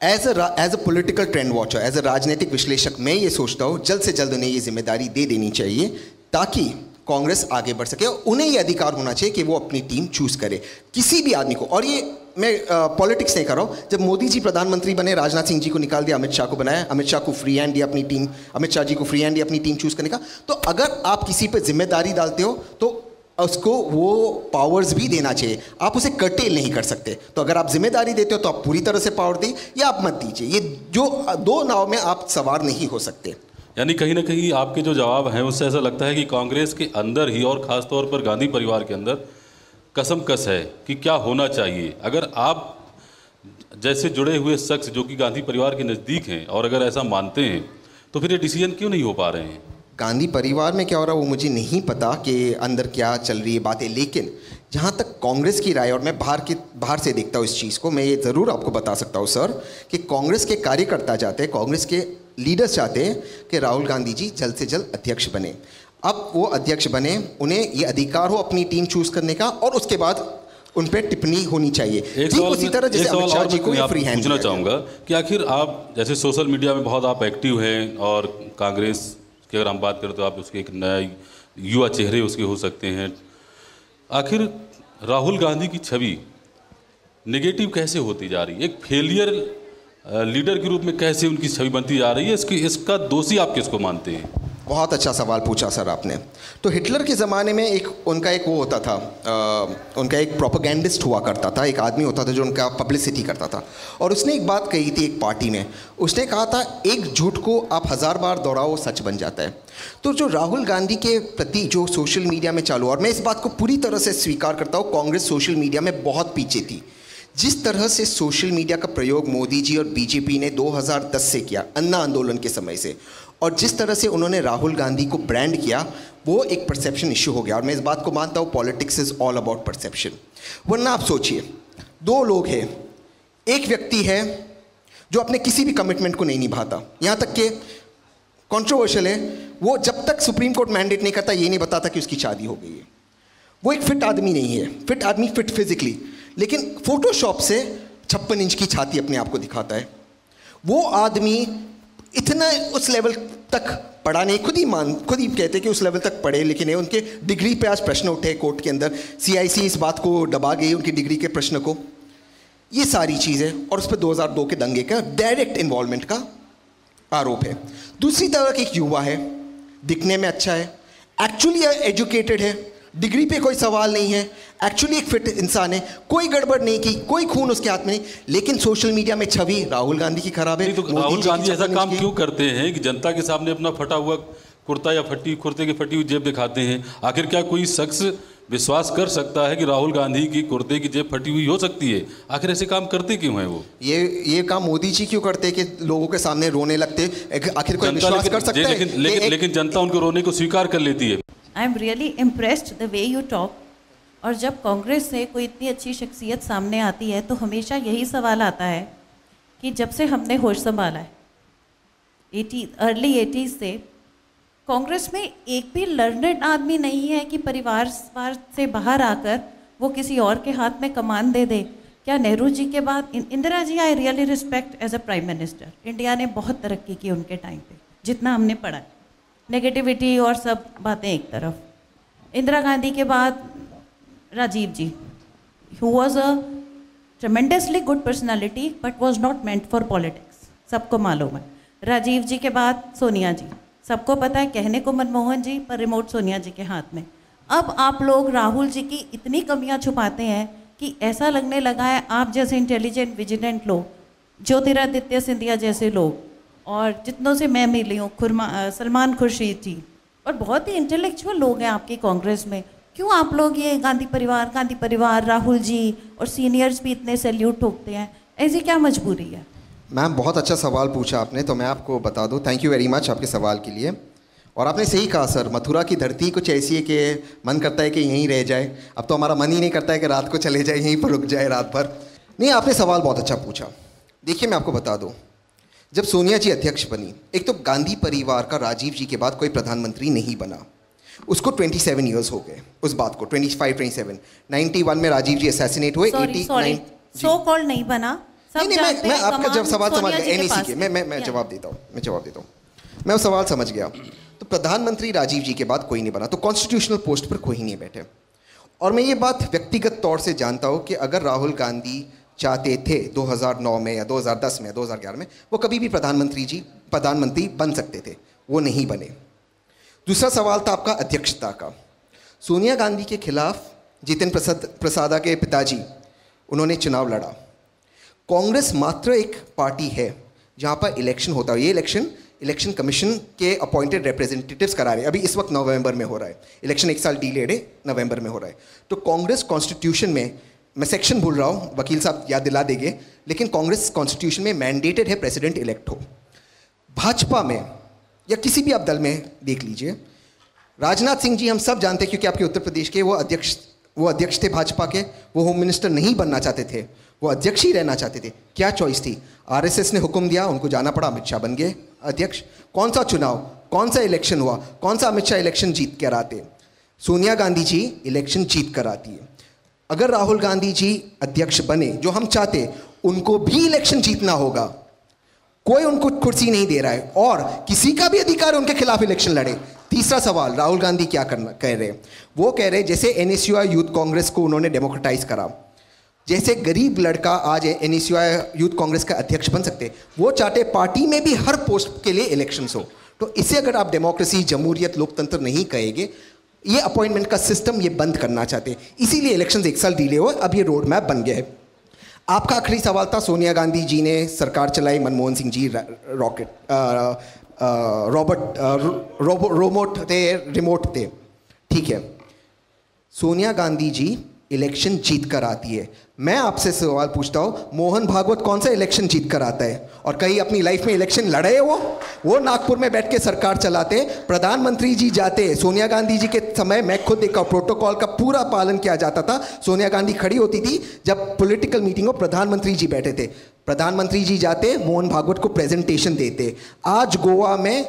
As a political trend watcher, as a राजनीतिक विश्लेषक, मैं ये सोचता हूँ जल्द से जल्द उन्हें ये जिम्मेदारी दे देनी चाहिए, ताकि कांग्रेस आगे बढ़ सके। उन्हें ये अधिकार होना चाहिए कि वो अपनी टीम चूज करे, किसी भी आदमी को। और ये मैं पॉलिटिक्स नहीं कर रहा हूँ। जब मोदी जी प्रधानमंत्री बने, राजनाथ सिंह जी को निकाल दिया, अमित शाह को बनाया, अमित शाह को फ्री हैंड दिया अपनी टीम, अमित शाह जी को फ्री हैंड दिया अपनी टीम चूज करने का। तो अगर आप किसी पर जिम्मेदारी डालते हो तो उसको वो पावर्स भी देना चाहिए, आप उसे कर्टेल नहीं कर सकते। तो अगर आप जिम्मेदारी देते हो तो आप पूरी तरह से पावर दी या आप मत दीजिए, ये जो दो नाव में आप सवार नहीं हो सकते। यानी कहीं ना कहीं आपके जो जवाब हैं उससे ऐसा लगता है कि कांग्रेस के अंदर ही और ख़ास तौर पर गांधी परिवार के अंदर कसमकस है कि क्या होना चाहिए। अगर आप जैसे जुड़े हुए शख्स जो कि गांधी परिवार के नज़दीक हैं और अगर ऐसा मानते हैं तो फिर ये डिसीजन क्यों नहीं हो पा रहे हैं? गांधी परिवार में क्या हो रहा है वो मुझे नहीं पता कि अंदर क्या चल रही है बातें, लेकिन जहाँ तक कांग्रेस की राय और मैं बाहर से देखता हूँ इस चीज़ को, मैं ये ज़रूर आपको बता सकता हूँ सर कि कांग्रेस के कार्यकर्ता चाहते हैं, कांग्रेस के लीडर्स चाहते हैं कि राहुल गांधी जी जल्द से जल्द अध्यक्ष बने। अब वो अध्यक्ष बने, उन्हें ये अधिकार हो अपनी टीम चूज़ करने का और उसके बाद उन पर टिप्पणी होनी चाहिए। ठीक उसी तरह जैसे अमित शाह जी को फ्री हैंड पूछना चाहूँगा कि आखिर आप जैसे सोशल मीडिया में बहुत आप एक्टिव हैं और कांग्रेस की अगर हम बात करें तो आप उसके एक नया युवा चेहरे उसके हो सकते हैं, आखिर राहुल गांधी की छवि नेगेटिव कैसे होती जा रही है? एक फेलियर लीडर के रूप में कैसे उनकी छवि बनती जा रही है? इसका दोषी आप किसको मानते हैं? बहुत अच्छा सवाल पूछा सर आपने। तो हिटलर के ज़माने में उनका एक वो होता था, उनका एक प्रोपेगेंडिस्ट हुआ करता था, एक आदमी होता था जो उनका पब्लिसिटी करता था, और उसने एक बात कही थी एक पार्टी में, उसने कहा था एक झूठ को आप 1000 बार दोहराओ सच बन जाता है। तो जो राहुल गांधी के प्रति जो सोशल मीडिया में चालू, और मैं इस बात को पूरी तरह से स्वीकार करता हूँ, कांग्रेस सोशल मीडिया में बहुत पीछे थी। जिस तरह से सोशल मीडिया का प्रयोग मोदी जी और बीजेपी ने 2010 से किया, अन्ना आंदोलन के समय से, और जिस तरह से उन्होंने राहुल गांधी को ब्रांड किया, वो एक परसेप्शन इश्यू हो गया। और मैं इस बात को मानता हूँ, politics is all about perception. वरना आप सोचिए, दो लोग हैं, एक व्यक्ति है जो अपने किसी भी कमिटमेंट को नहीं निभाता, यहाँ तक कि कंट्रोवर्शियल है, वो जब तक सुप्रीम कोर्ट मैंडेट नहीं करता ये नहीं बताता कि उसकी शादी हो गई है। वो एक फिट आदमी नहीं है, फिट आदमी फिट फिजिकली, लेकिन फोटोशॉप से 56 इंच की छाती अपने आप को दिखाता है। वो आदमी इतना उस लेवल तक पढ़ा नहीं, खुद ही कहते कि उस लेवल तक पढ़े लिखे नहीं। उनके डिग्री पे आज प्रश्न उठे कोर्ट के अंदर, CIC इस बात को दबा गई उनकी डिग्री के प्रश्न को। ये सारी चीज़ें, और उस पर 2002 के दंगे का डायरेक्ट इन्वॉल्वमेंट का आरोप है। दूसरी तरफ एक युवा है, दिखने में अच्छा है, एक्चुअली एजुकेटेड है, डिग्री पे कोई सवाल नहीं है, एक्चुअली एक फिट इंसान है, कोई गड़बड़ नहीं की, कोई खून उसके हाथ में नहीं, लेकिन सोशल मीडिया में छवि राहुल गांधी की खराब है। तो राहुल गांधी ऐसा काम क्यों करते हैं कि जनता के सामने अपना फटा हुआ कुर्ता या कुर्ते की फटी हुई जेब दिखाते हैं? आखिर क्या कोई शख्स विश्वास कर सकता है कि राहुल गांधी की कुर्ते की जेब फटी हुई हो सकती है? आखिर ऐसे काम करते क्यों हैं वो? ये काम मोदी जी क्यों करते हैं कि लोगों के सामने रोने लगते? आखिर कोई विश्वास कर सकता है? लेकिन जनता उनके रोने को स्वीकार कर लेती है। I am really impressed the way you talk. और जब कांग्रेस से कोई इतनी अच्छी शख्सियत सामने आती है तो हमेशा यही सवाल आता है कि जब से हमने होश संभाला है अर्ली 80s से, कांग्रेस में एक भी लर्नेड आदमी नहीं है कि परिवार से बाहर आकर वो किसी और के हाथ में कमान दे दे। क्या नेहरू जी के बाद Indira ji I really respect as a prime minister. India ने बहुत तरक्की की उनके टाइम पे, जितना हमने पढ़ा। नेगेटिविटी और सब बातें एक तरफ। इंदिरा गांधी के बाद राजीव जी, who was a tremendously good personality but was not meant for politics, सबको मालूम है। राजीव जी के बाद सोनिया जी, सबको पता है, कहने को मनमोहन जी पर रिमोट सोनिया जी के हाथ में। अब आप लोग राहुल जी की इतनी कमियां छुपाते हैं कि ऐसा लगने लगा है आप जैसे इंटेलिजेंट विजिलेंट लोग, ज्योतिरादित्य सिंधिया जैसे लोग, और जितनों से मैं मिली हूँ, सलमान खुर्शीद जी, और बहुत ही इंटेलेक्चुअल लोग हैं आपकी कांग्रेस में, क्यों आप लोग ये गांधी परिवार राहुल जी और सीनियर्स भी इतने सैल्यूट ठोकते हैं? ऐसी क्या मजबूरी है? मैम बहुत अच्छा सवाल पूछा आपने, तो मैं आपको बता दूं, थैंक यू वेरी मच आपके सवाल के लिए। और आपने सही कहा सर, मथुरा की धरती कुछ ऐसी है कि मन करता है कि यहीं रह जाए। अब तो हमारा मन ही नहीं करता है कि रात को चले जाए, यहीं पर रुक जाए रात भर। नहीं, आपने सवाल बहुत अच्छा पूछा। देखिए मैं आपको बता दूँ, जब सोनिया जी अध्यक्ष बनी, एक तो गांधी परिवार का राजीव जी के बाद कोई प्रधानमंत्री नहीं बना, उसको 27 ईयर्स हो गए उस बात को, 25-27। 91 में राजीव जी असैसिनेट हुए। 89 सो कॉल्ड नहीं बना। नहीं, मैं आपका जब सवाल समझ गया, NEC के मैं जवाब देता हूँ, मैं वो सवाल समझ गया। तो प्रधानमंत्री राजीव जी के बाद कोई नहीं बना, तो कॉन्स्टिट्यूशनल पोस्ट पर कोई नहीं बैठे। और मैं ये बात व्यक्तिगत तौर से जानता हूँ कि अगर राहुल गांधी चाहते थे 2009 में या 2010 में या 2011 में, वो कभी भी प्रधानमंत्री बन सकते थे, वो नहीं बने। दूसरा सवाल था आपका अध्यक्षता का। सोनिया गांधी के खिलाफ जितेंद्र प्रसादा के पिताजी उन्होंने चुनाव लड़ा। कांग्रेस मात्र एक पार्टी है जहाँ पर इलेक्शन होता है। ये इलेक्शन कमीशन के अपॉइंटेड रिप्रेजेंटेटिव्स करा रहे हैं। अभी इस वक्त नवंबर में हो रहा है, इलेक्शन 1 साल डिलेड है, नवंबर में हो रहा है। तो कांग्रेस कॉन्स्टिट्यूशन में, मैं सेक्शन भूल रहा हूँ, वकील साहब याद दिला देंगे, लेकिन कांग्रेस कॉन्स्टिट्यूशन में मैंडेटेड है प्रेसिडेंट इलेक्ट हो। भाजपा में या किसी भी आप दल में देख लीजिए, राजनाथ सिंह जी हम सब जानते हैं क्योंकि आपके उत्तर प्रदेश के वो अध्यक्ष थे भाजपा के। वो होम मिनिस्टर नहीं बनना चाहते थे, वो अध्यक्ष ही रहना चाहते थे। क्या चॉइस थी? आरएसएस ने हुक्म दिया, उनको जाना पड़ा, अमित शाह बन गए अध्यक्ष। कौन सा चुनाव, कौन सा इलेक्शन हुआ, कौन सा अमित शाह इलेक्शन जीत कर आते? सोनिया गांधी जी इलेक्शन जीत कर आती है। अगर राहुल गांधी जी अध्यक्ष बने, जो हम चाहते, उनको भी इलेक्शन जीतना होगा। कोई उनको कुर्सी नहीं दे रहा है और किसी का भी अधिकार है उनके खिलाफ इलेक्शन लड़े। तीसरा सवाल, राहुल गांधी क्या कह रहे हैं? वो कह रहे हैं जैसे एनएसयूआई यूथ कांग्रेस को उन्होंने डेमोक्रेटाइज करा, जैसे गरीब लड़का आज एनएसयूआई यूथ कांग्रेस का अध्यक्ष बन सकते, वो चाहते पार्टी में भी हर पोस्ट के लिए इलेक्शंस हो। तो इसे अगर आप डेमोक्रेसी, जमहूरियत, लोकतंत्र नहीं कहेंगे, ये अपॉइंटमेंट का सिस्टम ये बंद करना चाहते, इसीलिए इलेक्शंस 1 साल डिले हुए। अब ये रोड मैप बन गया है। आपका आखिरी सवाल था, सोनिया गांधी जी ने सरकार चलाई, मनमोहन सिंह जी रिमोट थे, ठीक है। सोनिया गांधी जी इलेक्शन जीत कर आती है। मैं आपसे सवाल पूछता हूँ, मोहन भागवत कौन सा इलेक्शन जीत कर आता है? और कहीं अपनी लाइफ में इलेक्शन लड़े है? वो नागपुर में बैठ के सरकार चलाते, प्रधानमंत्री जी जाते। सोनिया गांधी जी के समय मैं खुद देखा, प्रोटोकॉल का पूरा पालन किया जाता था। सोनिया गांधी खड़ी होती थी जब पॉलिटिकल मीटिंग हो, प्रधानमंत्री जी बैठे थे, प्रधानमंत्री जी जाते, मोहन भागवत को प्रेजेंटेशन देते। आज गोवा में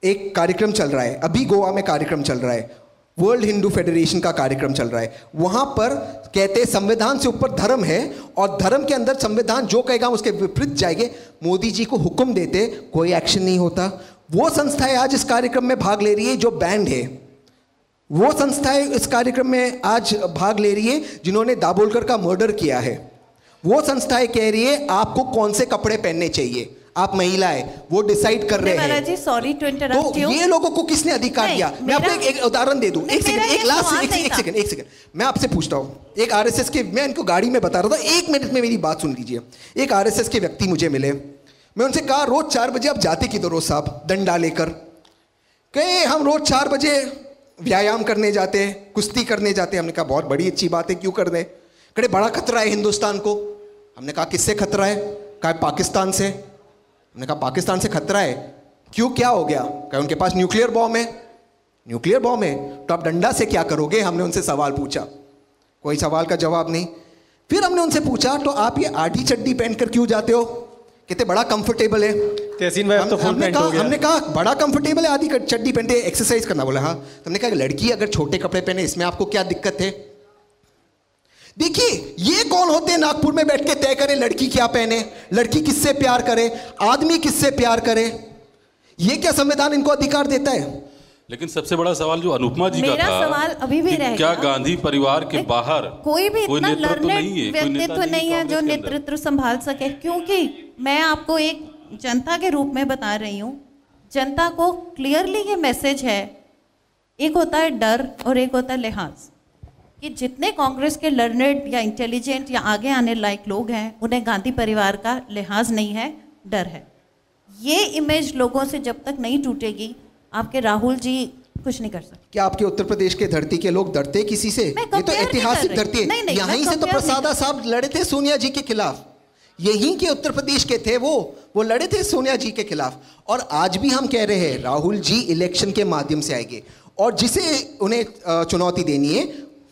एक कार्यक्रम चल रहा है, अभी गोवा में कार्यक्रम चल रहा है, वर्ल्ड हिंदू फेडरेशन का कार्यक्रम चल रहा है। वहां पर कहते संविधान से ऊपर धर्म है और धर्म के अंदर संविधान जो कहेगा उसके विपरीत जाएंगे। मोदी जी को हुक्म देते, कोई एक्शन नहीं होता। वो संस्थाएं आज इस कार्यक्रम में भाग ले रही है जो बैंड है। वो संस्थाएं इस कार्यक्रम में आज भाग ले रही है जिन्होंने दाभोलकर का मर्डर किया है। वो संस्थाएं कह रही है आपको कौन से कपड़े पहनने चाहिए, आप महिला है, वो डिसाइड कर रहे हैं। जी सॉरी टू इंटरप्ट यू। ये लोगों को किसने अधिकार दिया? मैं आपको एक उदाहरण दे दूं। एक सेकंड मैं आपसे पूछता हूं। एक आरएसएस के, मैं इनको गाड़ी में बता रहा था, 1 मिनट में मेरी बात सुन लीजिए। एक आरएसएस के व्यक्ति मुझे मिले, मैं उनसे कहा रोज 4 बजे आप जाते किधर हो साहब, डंडा लेकर? कहे हम रोज 4 बजे व्यायाम करने जाते हैं, कुश्ती करने जाते हैं। हमने कहा बहुत बड़ी अच्छी बात है, क्यों कर दें? कहे बड़ा खतरा है हिंदुस्तान को। हमने कहा किससे खतरा है? कहा पाकिस्तान से। हमने कहा पाकिस्तान से खतरा है, क्यों, क्या हो गया? कहा उनके पास न्यूक्लियर बॉम्ब है। न्यूक्लियर बॉम्ब है तो आप डंडा से क्या करोगे? हमने उनसे सवाल पूछा, कोई सवाल का जवाब नहीं। फिर हमने उनसे पूछा तो आप ये आधी चड्डी पहनकर क्यों जाते हो? कहते बड़ा कंफर्टेबल है। तहसीन भाई, अब तो फुल पैंट हो गया। हमने कहा बड़ा कंफर्टेबल है आधी चड्डी पहनते, एक्सरसाइज करना। बोला हाँ। तो हमने कहा लड़की अगर छोटे कपड़े पहने इसमें आपको क्या दिक्कत है? देखिए ये कौन होते हैं नागपुर में बैठ के तय करें लड़की क्या पहने, लड़की किससे प्यार करे, आदमी किससे प्यार करे? ये क्या संविधान इनको अधिकार देता है? लेकिन सबसे बड़ा सवाल जो अनुपमा जी का था, सवाल अभी भी रहेगा, क्या गांधी परिवार के बाहर कोई भी इतना नेतृत्व नहीं है, व्यक्तित्व नहीं है जो नेतृत्व संभाल सके? क्योंकि मैं आपको एक जनता के रूप में बता रही हूँ, जनता को क्लियरली ये मैसेज है, एक होता है डर और एक होता है लिहाज, कि जितने कांग्रेस के लर्नेड या इंटेलिजेंट या आगे आने लायक लोग हैं उन्हें गांधी परिवार का लिहाज नहीं है, डर है। ये इमेज लोगों से जब तक नहीं टूटेगी आपके राहुल जी कुछ नहीं कर सकते। क्या आपके उत्तर प्रदेश के धरती के लोग डरते हैं किसी से? ये तो ऐतिहासिक धरती है। यहीं से तो प्रसादा साहब लड़े थे सोनिया जी के खिलाफ, यहीं के उत्तर प्रदेश के थे वो लड़े थे सोनिया जी के खिलाफ। और आज भी हम कह रहे हैं राहुल जी इलेक्शन के माध्यम से आएंगे और जिसे उन्हें चुनौती देनी है,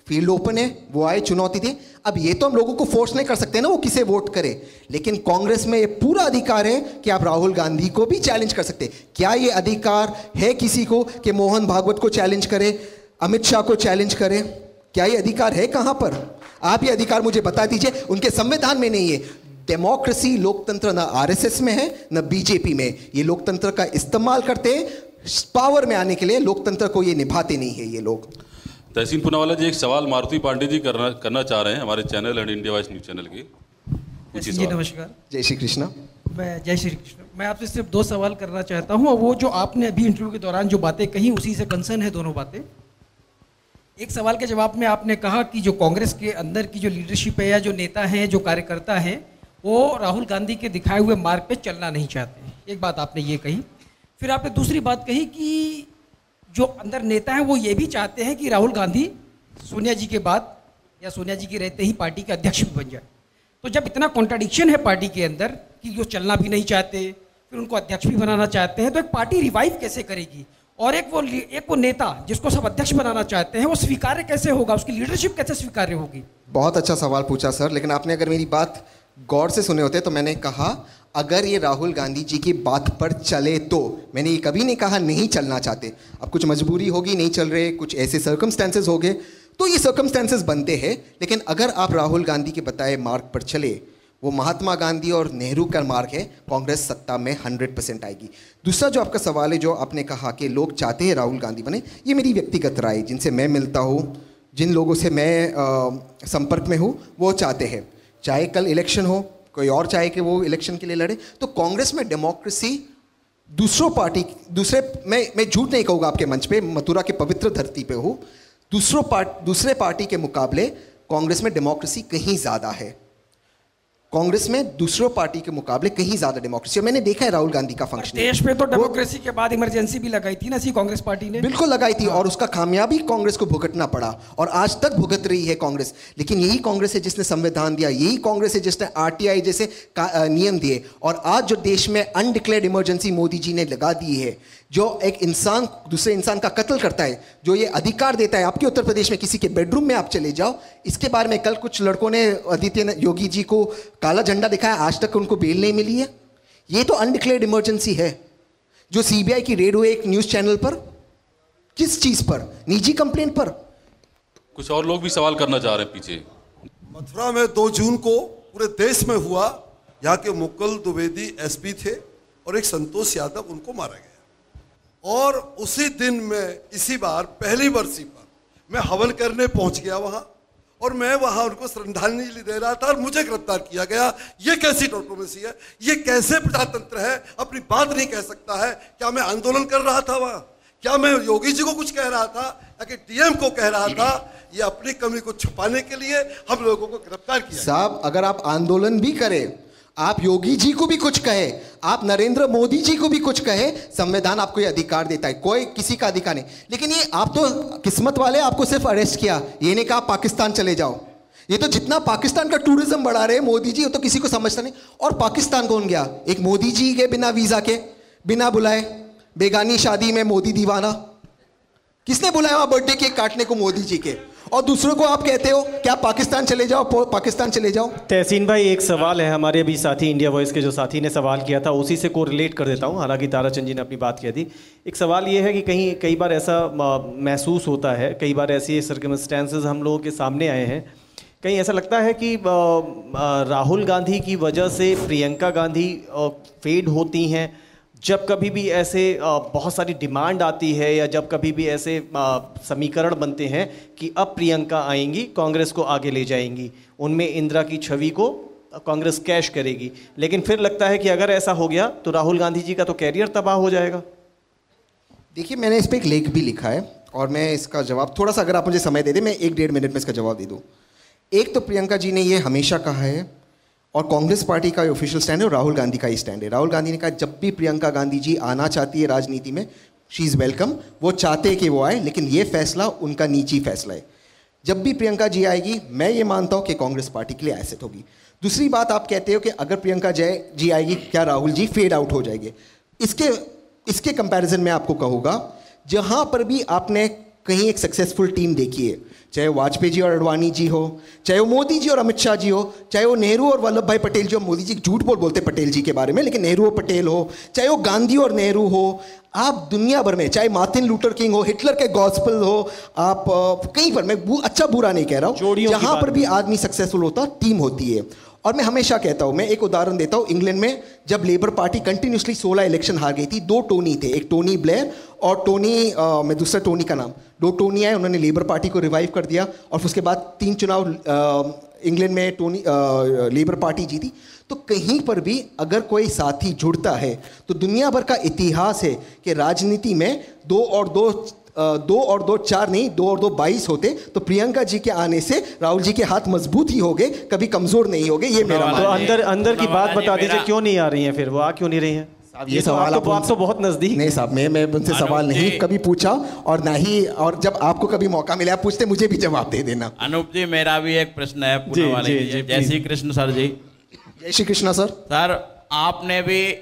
फील्ड ओपन है, वो आए चुनौती दे। अब ये तो हम लोगों को फोर्स नहीं कर सकते ना वो किसे वोट करे, लेकिन कांग्रेस में ये पूरा अधिकार है कि आप राहुल गांधी को भी चैलेंज कर सकते। क्या ये अधिकार है किसी को कि मोहन भागवत को चैलेंज करे, अमित शाह को चैलेंज करे? क्या ये अधिकार है? कहां पर? आप ये अधिकार मुझे बता दीजिए। उनके संविधान में नहीं है। डेमोक्रेसी, लोकतंत्र ना आरएसएस में है न बीजेपी में। ये लोकतंत्र का इस्तेमाल करते पावर में आने के लिए, लोकतंत्र को ये निभाते नहीं है ये लोग। तहसीन पूनावाला जी, एक सवाल मारुति पांडे जी करना चाह रहे हैं हमारे channel and India voice news channel की। जी नमस्कार। जय श्री कृष्ण। जय श्री कृष्ण। मैं आपसे सिर्फ 2 सवाल करना चाहता हूं और वो जो आपने अभी इंटरव्यू के दौरान जो बातें कही उसी से कंसर्न है दोनों बातें। एक सवाल के जवाब में आपने कहा कि जो कांग्रेस के अंदर की जो लीडरशिप है या जो नेता हैं, जो कार्यकर्ता हैं, वो राहुल गांधी के दिखाए हुए मार्ग पे चलना नहीं चाहते। एक बात आपने ये कही। फिर आपने दूसरी बात कही कि जो अंदर नेता हैं वो ये भी चाहते हैं कि राहुल गांधी सोनिया जी के बाद या सोनिया जी के रहते ही पार्टी के अध्यक्ष भी बन जाए। तो जब इतना कॉन्ट्राडिक्शन है पार्टी के अंदर कि जो चलना भी नहीं चाहते, फिर उनको अध्यक्ष भी बनाना चाहते हैं, तो एक पार्टी रिवाइव कैसे करेगी? और एक वो नेता जिसको सब अध्यक्ष बनाना चाहते हैं वो स्वीकार्य कैसे होगा? उसकी लीडरशिप कैसे स्वीकार्य होगी? बहुत अच्छा सवाल पूछा सर, लेकिन आपने अगर मेरी बात गौर से सुने होते तो मैंने कहा अगर ये राहुल गांधी जी की बात पर चले तो, मैंने ये कभी नहीं कहा नहीं चलना चाहते। अब कुछ मजबूरी होगी, नहीं चल रहे, कुछ ऐसे सर्कमस्टेंसेस हो गए तो ये सर्कमस्टेंसेस बनते हैं। लेकिन अगर आप राहुल गांधी के बताए मार्ग पर चले, वो महात्मा गांधी और नेहरू का मार्ग है, कांग्रेस सत्ता में 100% आएगी। दूसरा जो आपका सवाल है, जो आपने कहा कि लोग चाहते हैं राहुल गांधी बने, ये मेरी व्यक्तिगत राय, जिनसे मैं मिलता हूँ, जिन लोगों से मैं संपर्क में हूँ, वो चाहते हैं। चाहे कल इलेक्शन हो, कोई और चाहे कि वो इलेक्शन के लिए लड़े, तो कांग्रेस में डेमोक्रेसी मैं झूठ नहीं कहूँगा आपके मंच पे, मथुरा के पवित्र धरती पे हूँ, दूसरे पार्टी के मुकाबले कांग्रेस में डेमोक्रेसी कहीं ज़्यादा है। कांग्रेस में दूसरों पार्टी के मुकाबले कहीं ज्यादा डेमोक्रेसी, मैंने देखा है राहुल गांधी का फंक्शन। देश में तो डेमोक्रेसी के बाद इमरजेंसी भी लगाई थी ना सी कांग्रेस पार्टी ने। बिल्कुल लगाई थी और उसका खामियाबी कांग्रेस को भुगतना पड़ा और आज तक भुगत रही है कांग्रेस। लेकिन यही कांग्रेस है जिसने संविधान दिया, यही कांग्रेस है जिसने आरटीआई जैसे नियम दिए। और आज जो देश में अनडिक्लेयर्ड इमरजेंसी मोदी जी ने लगा दी है, जो एक इंसान दूसरे इंसान का कत्ल करता है, जो ये अधिकार देता है, आपके उत्तर प्रदेश में किसी के बेडरूम में आप चले जाओ, इसके बारे में कल कुछ लड़कों ने आदित्य योगी जी को काला झंडा दिखाया, आज तक उनको बेल नहीं मिली है। ये तो अनडिक्लेयर्ड इमरजेंसी है। जो सीबीआई की रेड हुई एक न्यूज चैनल पर, किस चीज पर? निजी कंप्लेंट पर। कुछ और लोग भी सवाल करना चाह रहे हैं पीछे। मथुरा में 2 जून को पूरे देश में हुआ, यहाँ के मुकुल द्विवेदी एसपी थे और एक संतोष यादव, उनको मारा गया। और उसी दिन में इसी बार पहली बरसी पर मैं हवन करने पहुंच गया वहां, और मैं वहां उनको श्रद्धांजलि दे रहा था और मुझे गिरफ्तार किया गया। ये कैसी डिप्लोमेसी है? ये कैसे प्रजातंत्र है? अपनी बात नहीं कह सकता है? क्या मैं आंदोलन कर रहा था वहां? क्या मैं योगी जी को कुछ कह रहा था या कि डीएम को कह रहा था? ये अपनी कमी को छुपाने के लिए हम लोगों को गिरफ्तार किया। साहब, अगर आप आंदोलन भी करें, आप योगी जी को भी कुछ कहे, आप नरेंद्र मोदी जी को भी कुछ कहे, संविधान आपको ये अधिकार देता है, कोई किसी का अधिकार नहीं। लेकिन ये आप तो किस्मत वाले, आपको सिर्फ अरेस्ट किया, ये नहीं कहा पाकिस्तान चले जाओ। ये तो जितना पाकिस्तान का टूरिज्म बढ़ा रहे मोदी जी, वो तो किसी को समझता नहीं। और पाकिस्तान कौन गया? एक मोदी जी गए बिना वीजा के, बिना बुलाए, बेगानी शादी में मोदी दीवाना। किसने बुलाया वहां बर्थडे केक काटने को? मोदी जी के। और दूसरों को आप कहते हो क्या पाकिस्तान चले जाओ, पाकिस्तान चले जाओ। तहसीन भाई, एक सवाल है हमारे अभी साथी इंडिया वॉइस के जो साथी ने सवाल किया था, उसी से कोरिलेट कर देता हूँ, हालांकि ताराचंद जी ने अपनी बात की थी। एक सवाल ये है कि कई बार ऐसा महसूस होता है, कई बार ऐसी सर्कमस्टेंसेस हम लोगों के सामने आए हैं, कहीं ऐसा लगता है कि राहुल गांधी की वजह से प्रियंका गांधी फेड होती हैं। जब कभी भी ऐसे बहुत सारी डिमांड आती है या जब कभी भी ऐसे समीकरण बनते हैं कि अब प्रियंका आएंगी, कांग्रेस को आगे ले जाएंगी, उनमें इंदिरा की छवि को कांग्रेस कैश करेगी, लेकिन फिर लगता है कि अगर ऐसा हो गया तो राहुल गांधी जी का तो कैरियर तबाह हो जाएगा। देखिए, मैंने इस पर एक लेख भी लिखा है और मैं इसका जवाब थोड़ा सा, अगर आप मुझे समय दे दें, मैं 1-1.5 मिनट में इसका जवाब दे दूँ। एक तो प्रियंका जी ने ये हमेशा कहा है और कांग्रेस पार्टी का ऑफिशियल स्टैंड है और राहुल गांधी का ही स्टैंड है। राहुल गांधी ने कहा जब भी प्रियंका गांधी जी आना चाहती है राजनीति में, शी इज़ वेलकम। वो चाहते हैं कि वो आए, लेकिन ये फैसला उनका निजी फैसला है। जब भी प्रियंका जी आएगी, मैं ये मानता हूँ कि कांग्रेस पार्टी के लिए एसेट होगी। दूसरी बात, आप कहते हो कि अगर प्रियंका जी आएगी, क्या राहुल जी फेड आउट हो जाएंगे? इसके कंपैरिजन में आपको कहूँगा, जहाँ पर भी आपने कहीं एक सक्सेसफुल टीम देखी है, चाहे वो वाजपेयी जी और अडवाणी जी हो, चाहे वो मोदी जी और अमित शाह जी हो, चाहे वो नेहरू और वल्लभ भाई पटेल जी हो, मोदी जी झूठ बोलते पटेल जी के बारे में, लेकिन नेहरू और पटेल हो, चाहे वो गांधी और नेहरू हो, आप दुनिया भर में, चाहे मार्टिन लूथर किंग हो, हिटलर के गॉस्पेल हो, आप कहीं पर, मैं अच्छा बुरा नहीं कह रहा हूँ, जहाँ पर भी आदमी सक्सेसफुल होता टीम होती है। और मैं हमेशा कहता हूँ, मैं एक उदाहरण देता हूँ, इंग्लैंड में जब लेबर पार्टी कंटिन्यूसली 16 इलेक्शन हार गई थी, 2 टोनी थे, एक टोनी ब्लेयर और मैं दूसरा टोनी का नाम, 2 टोनी आए, उन्होंने लेबर पार्टी को रिवाइव कर दिया और उसके बाद 3 चुनाव इंग्लैंड में लेबर पार्टी जीती। तो कहीं पर भी अगर कोई साथी जुड़ता है तो दुनिया भर का इतिहास है कि राजनीति में 2 और 2 2 और 2 4 नहीं, 2 और 2 22 होते तो प्रियंका जी के आने से राहुल जी के हाथ मजबूत ही हो गए, कभी कमजोर नहीं हो गए। ये मेरा तो अंदर की बात बता दीजिए, क्यों नहीं आ रही हैं फिर वो, आ क्यों नहीं रही हैं? ये सवाल आप तो बहुत नजदीक। नहीं साहब, मैं उनसे सवाल नहीं कभी पूछा और ना ही, और जब आपको कभी मौका मिले आप पूछते, मुझे भी जवाब दे देना। अनूप जी, मेरा भी एक प्रश्न है पुणे वाले के लिए। जय श्री कृष्ण सर जी। जय श्री कृष्ण सर। सर आपने भी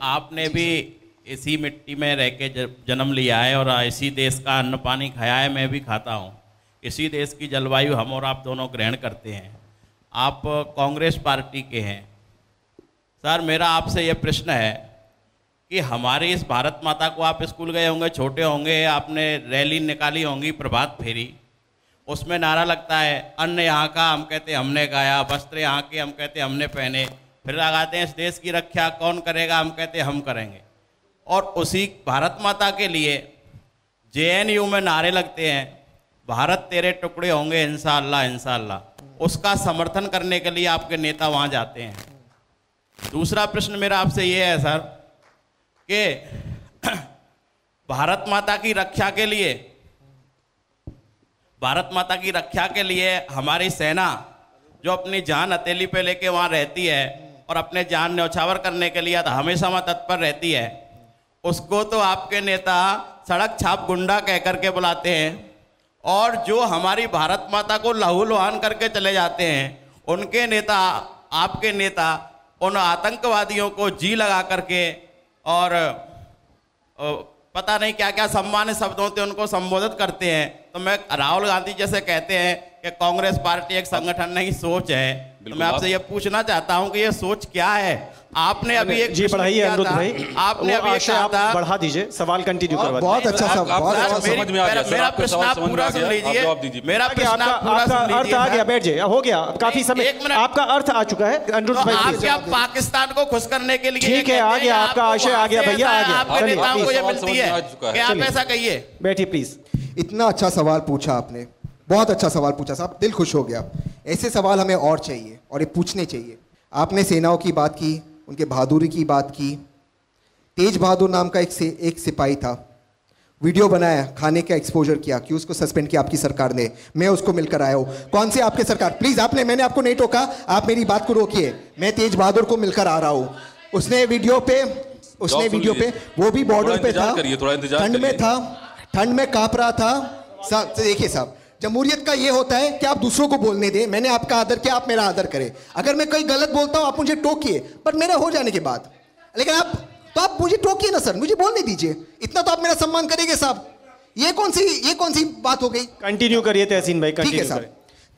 आपने भी इसी मिट्टी में रह के जन्म लिया है और इसी देश का अन्न पानी खाया है, मैं भी खाता हूँ। इसी देश की जलवायु हम और आप दोनों ग्रहण करते हैं। आप कांग्रेस पार्टी के हैं सर, मेरा आपसे ये प्रश्न है कि हमारी इस भारत माता को, आप स्कूल गए होंगे, छोटे होंगे, आपने रैली निकाली होंगी, प्रभात फेरी, उसमें नारा लगता है अन्न यहाँ का, हम कहते हमने गाया, वस्त्र यहाँ के, हम कहते हमने पहने, फिर लगाते हैं इस देश की रक्षा कौन करेगा, हम कहते हम करेंगे। और उसी भारत माता के लिए JNU में नारे लगते हैं भारत तेरे टुकड़े होंगे इंशाअल्लाह इंशाअल्लाह। उसका समर्थन करने के लिए आपके नेता वहाँ जाते हैं। दूसरा प्रश्न मेरा आपसे ये है सर कि भारत माता की रक्षा के लिए हमारी सेना जो अपनी जान हथेली पे लेके वहाँ रहती है और अपने जान न्यौछावर करने के लिए हमेशा वहाँ तत्पर रहती है, उसको तो आपके नेता सड़क छाप गुंडा कह करके बुलाते हैं, और जो हमारी भारत माता को लहूलुहान करके चले जाते हैं उनके नेता, आपके नेता उन आतंकवादियों को जी लगा करके और पता नहीं क्या क्या सम्मानित शब्दों से उनको संबोधित करते हैं। तो मैं, राहुल गांधी जैसे कहते हैं कि कांग्रेस पार्टी एक संगठन नहीं सोच है, तो मैं आपसे ये पूछना चाहता हूं कि ये सोच क्या है? आपने अभी एक जी बढ़ाइए अनिरुद्ध भाई, आपने अभी एक आप बढ़ा दीजिए, सवाल कंटिन्यू करवा दीजिए। बहुत अच्छा सवाल, बहुत अच्छा समझ में आ गया। मेरा प्रश्न आप पूरा सुन लीजिए, मेरा प्रश्न आप पूरा सुन लीजिए। अर्थ आ गया, बैठ जाइए, हो गया काफी समय, आपका अर्थ आ चुका है अनिरुद्ध भाई। आप क्या पाकिस्तान को खुश करने के लिए, ठीक है, आ गया आपका आशय, आ गया भैया, आ गया। आपके नेताओं को ये मिलती है कि आप ऐसा कहिए। बैठिए प्लीज। इतना अच्छा सवाल पूछा आपने, बहुत अच्छा सवाल पूछा साहब, दिल खुश हो गया। ऐसे सवाल हमें और चाहिए और ये पूछने चाहिए। आपने सेनाओं की बात की, उनके बहादुरी की बात की। तेज बहादुर नाम का एक सिपाही था, वीडियो बनाया, खाने का एक्सपोजर किया, क्यों उसको सस्पेंड किया आपकी सरकार ने? मैं उसको मिलकर आया हूँ। कौन सी आपकी सरकार? प्लीज मैंने आपको नहीं टोका, आप मेरी बात को रोकिए। मैं तेज बहादुर को मिलकर आ रहा हूँ। उसने वीडियो पे वो भी बॉर्डर पे था, ठंड में था, ठंड में कांप रहा था। देखिए साहब, जमहूरियत का ये होता है कि आप दूसरों को बोलने दें। मैंने आपका आदर किया, आप मेरा आदर करें। अगर मैं कोई गलत बोलता हूं आप मुझे टोकिए, पर मेरा हो जाने के बाद। लेकिन आप मुझे टोकिए ना सर, मुझे बोलने दीजिए, इतना तो आप मेरा सम्मान करेंगे साहब। ये कौन सी बात हो गई? कंटिन्यू करिए तहसीन भाई, ठीक है साहब।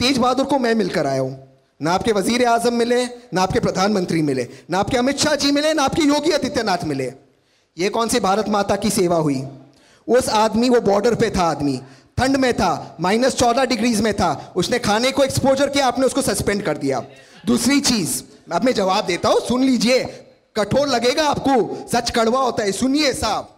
तेज बहादुर को मैं मिलकर आया हूं, ना आपके वजीर आजम मिले, ना आपके प्रधानमंत्री मिले, ना आपके अमित शाह जी मिले, ना आपके योगी आदित्यनाथ मिले। ये कौन सी भारत माता की सेवा हुई? उस आदमी, वो बॉर्डर पे था आदमी, ठंड में था, -14 डिग्रीज में था, उसने खाने को एक्सपोजर किया, आपने उसको सस्पेंड कर दिया। दूसरी चीज, अब मैं जवाब देता हूं, सुन लीजिए, कठोर लगेगा आपको, सच कड़वा होता है, सुनिए साहब।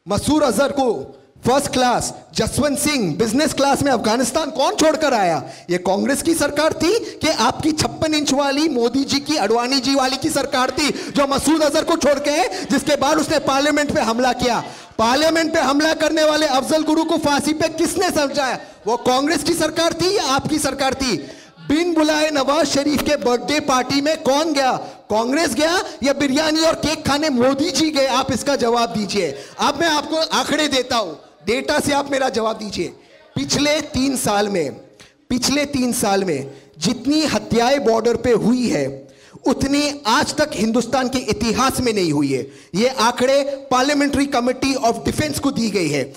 मसूद अजहर को first class, Jaswant Singh business class में अफगानिस्तान कौन छोड़कर आया? ये कांग्रेस की सरकार थी कि आपकी 56 इंच वाली मोदी जी की, अडवाणी जी वाली की सरकार थी जो मसूद अजहर को छोड़ के, जिसके बाद उसने पार्लियामेंट पे हमला किया? पार्लियामेंट पे हमला करने वाले अफजल गुरु को फांसी पे किसने समझाया? वो कांग्रेस की सरकार थी या आपकी सरकार थी? बिन बुलाए नवाज शरीफ के बर्थडे पार्टी में कौन गया? कांग्रेस गया या बिरयानी और केक खाने मोदी जी गए? आप इसका जवाब दीजिए। अब मैं आपको आंकड़े देता हूं, डेटा से आप मेरा जवाब दीजिए। पिछले 3 साल में जितनी हत्याएं बॉर्डर पे हुई है उतनी आज तक हिंदुस्तान के इतिहास में नहीं हुई है। ये आंकड़े पार्लियामेंट्री कमेटी ऑफ डिफेंस को दी गई है।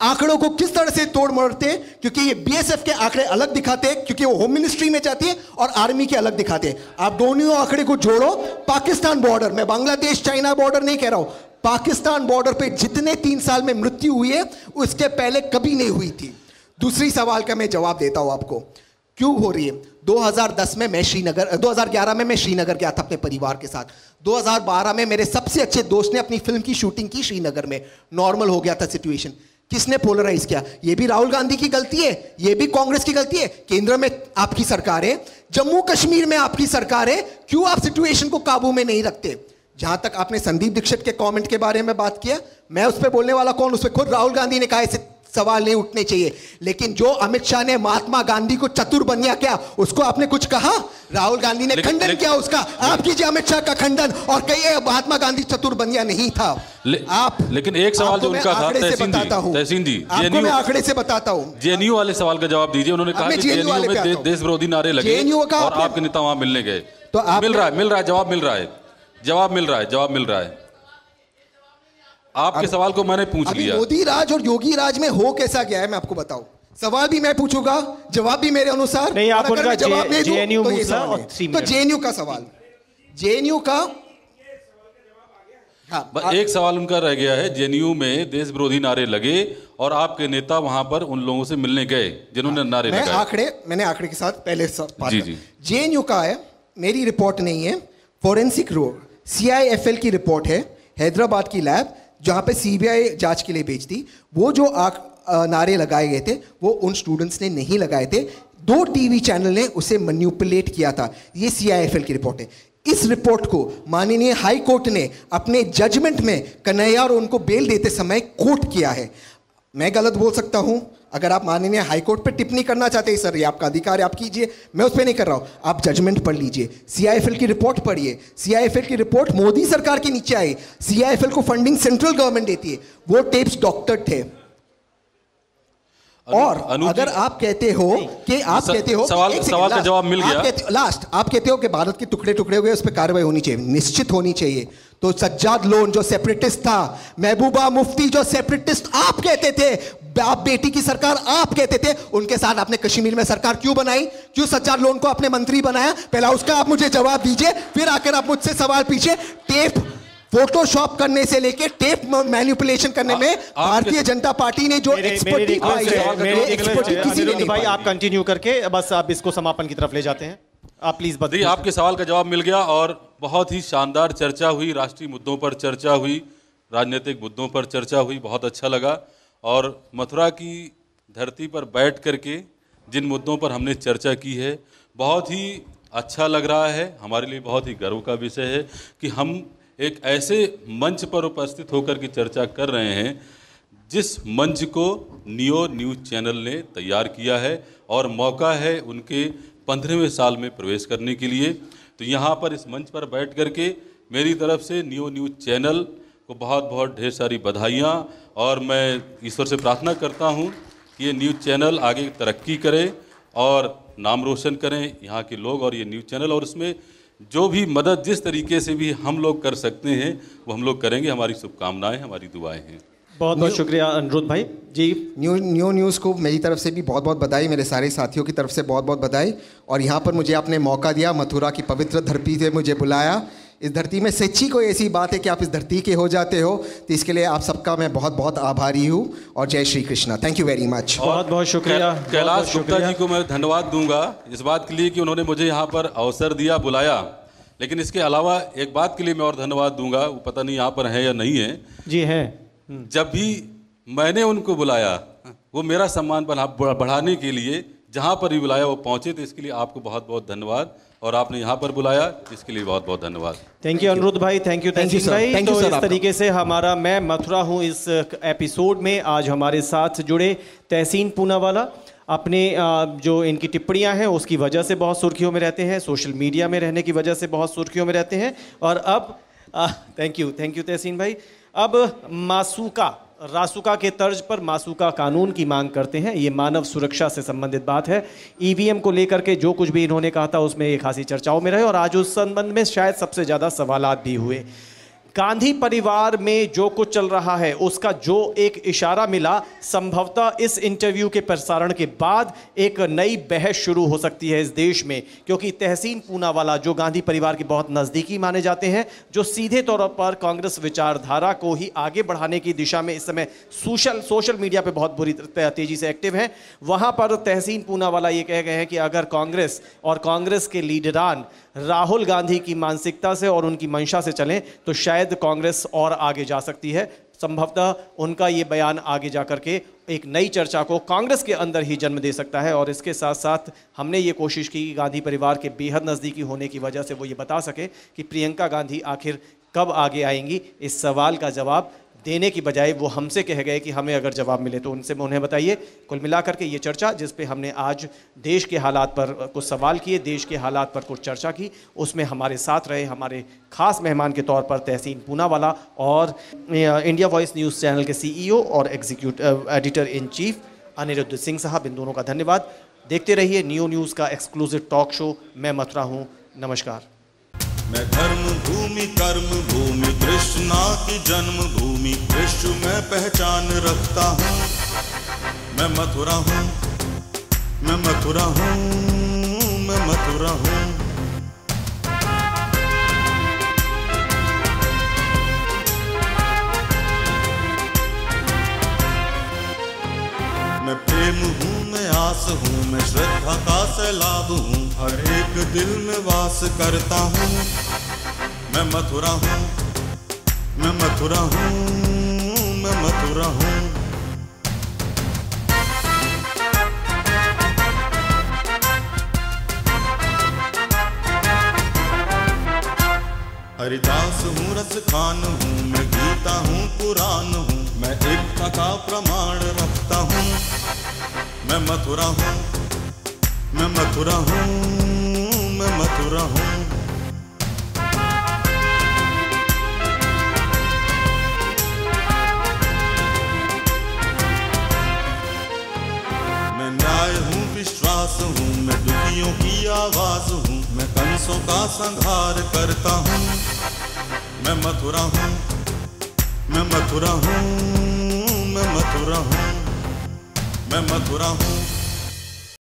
आंकड़ों को किस तरह से तोड़ मरोड़ते? क्योंकि ये बीएसएफ के आंकड़े अलग दिखाते हैं, क्योंकि वो होम मिनिस्ट्री में जाती है, और आर्मी के अलग दिखाते हैं। आप दोनों आंकड़े को जोड़ो, पाकिस्तान बॉर्डर, मैं बांग्लादेश चाइना बॉर्डर नहीं कह रहा हूं, पाकिस्तान बॉर्डर पे जितने 3 साल में मृत्यु हुई है उसके पहले कभी नहीं हुई थी। दूसरी सवाल का मैं जवाब देता हूं आपको, क्यों हो रही है? 2011 में मैं श्रीनगर गया था अपने परिवार के साथ। 2012 में मेरे सबसे अच्छे दोस्त ने अपनी फिल्म की शूटिंग की श्रीनगर में। नॉर्मल हो गया था सिचुएशन। किसने पोलराइज किया? ये भी राहुल गांधी की गलती है, ये भी कांग्रेस की गलती है। केंद्र में आपकी सरकार है, जम्मू कश्मीर में आपकी सरकार है, क्यों आप सिचुएशन को काबू में नहीं रखते? जहाँ तक आपने संदीप दीक्षित के कमेंट के बारे में बात किया, मैं उस पर बोलने वाला कौन, उस पर खुद राहुल गांधी ने कहा ऐसे सवाल नहीं उठने चाहिए। लेकिन जो अमित शाह ने महात्मा गांधी को चतुर बनिया क्या, उसको आपने कुछ कहा? राहुल गांधी ने खंडन किया उसका। आप कीजिए अमित शाह का खंडन और कहिए महात्मा गांधी चतुर बनिया नहीं था। आप लेकिन एक सवाल जो उनका था, तहसीन जी, आपको मैं आंकड़े से बताता हूँ। जेएनयू वाले सवाल का जवाब दीजिए। उन्होंने कहा कि जेएनयू में देश विरोधी नारे लगे और आपके नेता वहां मिलने गए। तो मिल रहा है, जवाब मिल रहा है। आपके सवाल को मैंने पूछ लिया। मोदी राज और योगी राज में हो कैसा गया है, मैं आपको बताऊं। सवाल भी मैं पूछूंगा, जवाब भी मेरे अनुसार नहीं। आप उनका जेएनयू तो जेएनयू का सवाल, जेएनयू का एक सवाल उनका रह गया है। जेएनयू में देश विरोधी नारे लगे और आपके नेता वहां पर उन लोगों से मिलने गए जिन्होंने नारे लगाए। मैंने आंकड़े के साथ पहले जेएनयू का है, मेरी रिपोर्ट नहीं है, फोरेंसिक CIFL की रिपोर्ट है, हैदराबाद की लैब जहाँ पे सीबीआई जांच के लिए भेज दी। वो जो नारे लगाए गए थे वो उन स्टूडेंट्स ने नहीं लगाए थे, 2 टीवी चैनल ने उसे मैनिपुलेट किया था। ये CIFL की रिपोर्ट है। इस रिपोर्ट को माननीय हाई कोर्ट ने अपने जजमेंट में कन्हैया और उनको बेल देते समय कोट किया है। मैं गलत बोल सकता हूं, अगर आप माननीय हाई कोर्ट पर टिप्पणी करना चाहते हैं सर, ये आपका अधिकार है, आप कीजिए, मैं उस पर नहीं कर रहा हूं। आप जजमेंट पढ़ लीजिए, CIFL की रिपोर्ट पढ़िए। CIFL की रिपोर्ट मोदी सरकार के नीचे आई। CIFL को फंडिंग सेंट्रल गवर्नमेंट देती है। वो टेप्स डॉक्टर थे। और अगर आप कहते हो कि सवाल का जवाब मिल गया। आप कहते हो कि भारत के टुकड़े टुकड़े हो गए, उस पर कार्रवाई होनी चाहिए, निश्चित होनी चाहिए। तो सज्जाद लोन जो सेपरेटिस्ट था, महबूबा मुफ्ती जो सेपरेटिस्ट आप कहते थे, आप बेटी की सरकार आप कहते थे, उनके साथ आपने कश्मीर में सरकार क्यों बनाई? क्यों सज्जाद लोन को आपने मंत्री बनाया? पहला उसका आप मुझे जवाब दीजिए, फिर आकर आप मुझसे सवाल पूछिए। टेप फोटोशॉप करने से लेके टेप मैनिपुलेशन करने में भारतीय जनता पार्टी ने जो एक्सपर्टी भाई आप कंटिन्यू करके बस आप इसको समापन की तरफ ले जाते हैं। आप प्लीज बताइए। आपके सवाल का जवाब मिल गया और बहुत ही शानदार चर्चा हुई, राष्ट्रीय मुद्दों पर चर्चा हुई, राजनीतिक मुद्दों पर चर्चा हुई, बहुत अच्छा लगा। और मथुरा की धरती पर बैठ करके जिन मुद्दों पर हमने चर्चा की है, बहुत ही अच्छा लग रहा है। हमारे लिए बहुत ही गर्व का विषय है कि हम एक ऐसे मंच पर उपस्थित होकर के चर्चा कर रहे हैं जिस मंच को नियो न्यूज़ चैनल ने तैयार किया है और मौका है उनके 15वें साल में प्रवेश करने के लिए। तो यहाँ पर इस मंच पर बैठ करके मेरी तरफ से नियो न्यूज़ चैनल को बहुत बहुत ढेर सारी बधाइयाँ, और मैं ईश्वर से प्रार्थना करता हूँ कि ये न्यूज़ चैनल आगे तरक्की करे और नाम रोशन करें यहाँ के लोग और ये न्यूज़ चैनल, और उसमें जो भी मदद जिस तरीके से भी हम लोग कर सकते हैं वो हम लोग करेंगे। हमारी शुभकामनाएं, हमारी दुआएं हैं। बहुत बहुत शुक्रिया अनिरुद्ध भाई जी। न्यू न्यूज़ को मेरी तरफ से भी बहुत बहुत बधाई, मेरे सारे साथियों की तरफ से बहुत बहुत बधाई। और यहाँ पर मुझे आपने मौका दिया, मथुरा की पवित्र धरती से मुझे बुलाया। इस धरती में सच्ची कोई ऐसी बात है कि आप इस धरती के हो जाते हो, तो इसके लिए आप सबका मैं बहुत बहुत आभारी हूँ। और जय Shri Krishna. Thank you very much. बहुत बहुत शुक्रिया। कैलाश गुप्ता जी को मैं धन्यवाद दूंगा इस बात के लिए कि उन्होंने मुझे यहाँ पर अवसर दिया, बुलाया। लेकिन इसके अलावा एक बात के लिए मैं और धन्यवाद दूंगा, वो पता नहीं यहाँ पर है या नहीं है। जी है। जब भी मैंने उनको बुलाया, वो मेरा सम्मान बढ़ाने के लिए जहाँ पर भी बुलाया वो पहुँचे, तो इसके लिए आपको बहुत बहुत धन्यवाद। और आपने यहाँ पर बुलाया, इसके लिए बहुत बहुत धन्यवाद। थैंक यू अनिरुद्ध भाई, थैंक यू भाई। तो इस तरीके से हमारा मैं मथुरा हूँ इस एपिसोड में आज हमारे साथ जुड़े तहसीन पूनावाला। अपने जो इनकी टिप्पणियां हैं उसकी वजह से बहुत सुर्खियों में रहते हैं, सोशल मीडिया में रहने की वजह से बहुत सुर्खियों में रहते हैं। और अब थैंक यू तहसीन भाई। अब रासुका के तर्ज पर मासूका कानून की मांग करते हैं। ये मानव सुरक्षा से संबंधित बात है। ईवीएम को लेकर के जो कुछ भी इन्होंने कहा था उसमें ये खासी चर्चाओं में रहे और आज उस संबंध में शायद सबसे ज़्यादा सवालात भी हुए। गांधी परिवार में जो कुछ चल रहा है उसका जो एक इशारा मिला, संभवतः इस इंटरव्यू के प्रसारण के बाद एक नई बहस शुरू हो सकती है इस देश में, क्योंकि तहसीन पूनावाला जो गांधी परिवार के बहुत नज़दीकी माने जाते हैं, जो सीधे तौर पर कांग्रेस विचारधारा को ही आगे बढ़ाने की दिशा में इस समय सोशल मीडिया पर बहुत बुरी तेज़ी से एक्टिव हैं, वहाँ पर तहसीन पूनावाला ये कह गए हैं कि अगर कांग्रेस और कांग्रेस के लीडरान राहुल गांधी की मानसिकता से और उनकी मंशा से चलें तो शायद कांग्रेस और आगे जा सकती है। संभवतः उनका ये बयान आगे जाकर के एक नई चर्चा को कांग्रेस के अंदर ही जन्म दे सकता है। और इसके साथ साथ हमने ये कोशिश की कि गांधी परिवार के बेहद नज़दीकी होने की वजह से वो ये बता सके कि प्रियंका गांधी आखिर कब आगे आएंगी, इस सवाल का जवाब देने की बजाय वो हमसे कह गए कि हमें अगर जवाब मिले तो उनसे उन्हें बताइए। कुल मिलाकर के ये चर्चा जिस पे हमने आज देश के हालात पर कुछ सवाल किए, देश के हालात पर कुछ चर्चा की, उसमें हमारे साथ रहे हमारे खास मेहमान के तौर पर तहसीन पूनावाला और इंडिया वॉइस न्यूज़ चैनल के CEO और editor in chief Anirudh Singh साहब। इन दोनों का धन्यवाद। देखते रहिए न्यू न्यूज़ का एक्सक्लूसिव टॉक शो। मैं मथुरा हूँ, नमस्कार। मैं धर्म भूमि कर्म भूमि कृष्णा की जन्म भूमि विश्व में पहचान रखता हूँ। मैं मथुरा हूँ, मैं मथुरा हूँ, मैं मथुरा हूँ। मैं प्रेम हूँ, मैं आस हूँ, मैं श्रद्धा का सैलाब हूँ, हर एक दिल में वास करता हूँ। मैं मथुरा हूँ, मैं मथुरा हूँ, मैं मथुरा हूँ। हरिदास हूँ, रस खान हूँ, मैं गीता हूँ, पुराण हूँ, मैं एकता का प्रमाण रखता हूँ। मैं मथुरा हूँ, मैं मथुरा हूँ, मैं मथुरा हूँ। मैं न्याय हूँ, विश्वास हूँ, मैं दुखियों की आवाज हूँ, मैं कंसों का संहार करता हूँ। मैं मथुरा हूँ, मैं मथुरा हूँ, मैं मथुरा हूँ, मैं मथुरा हूँ।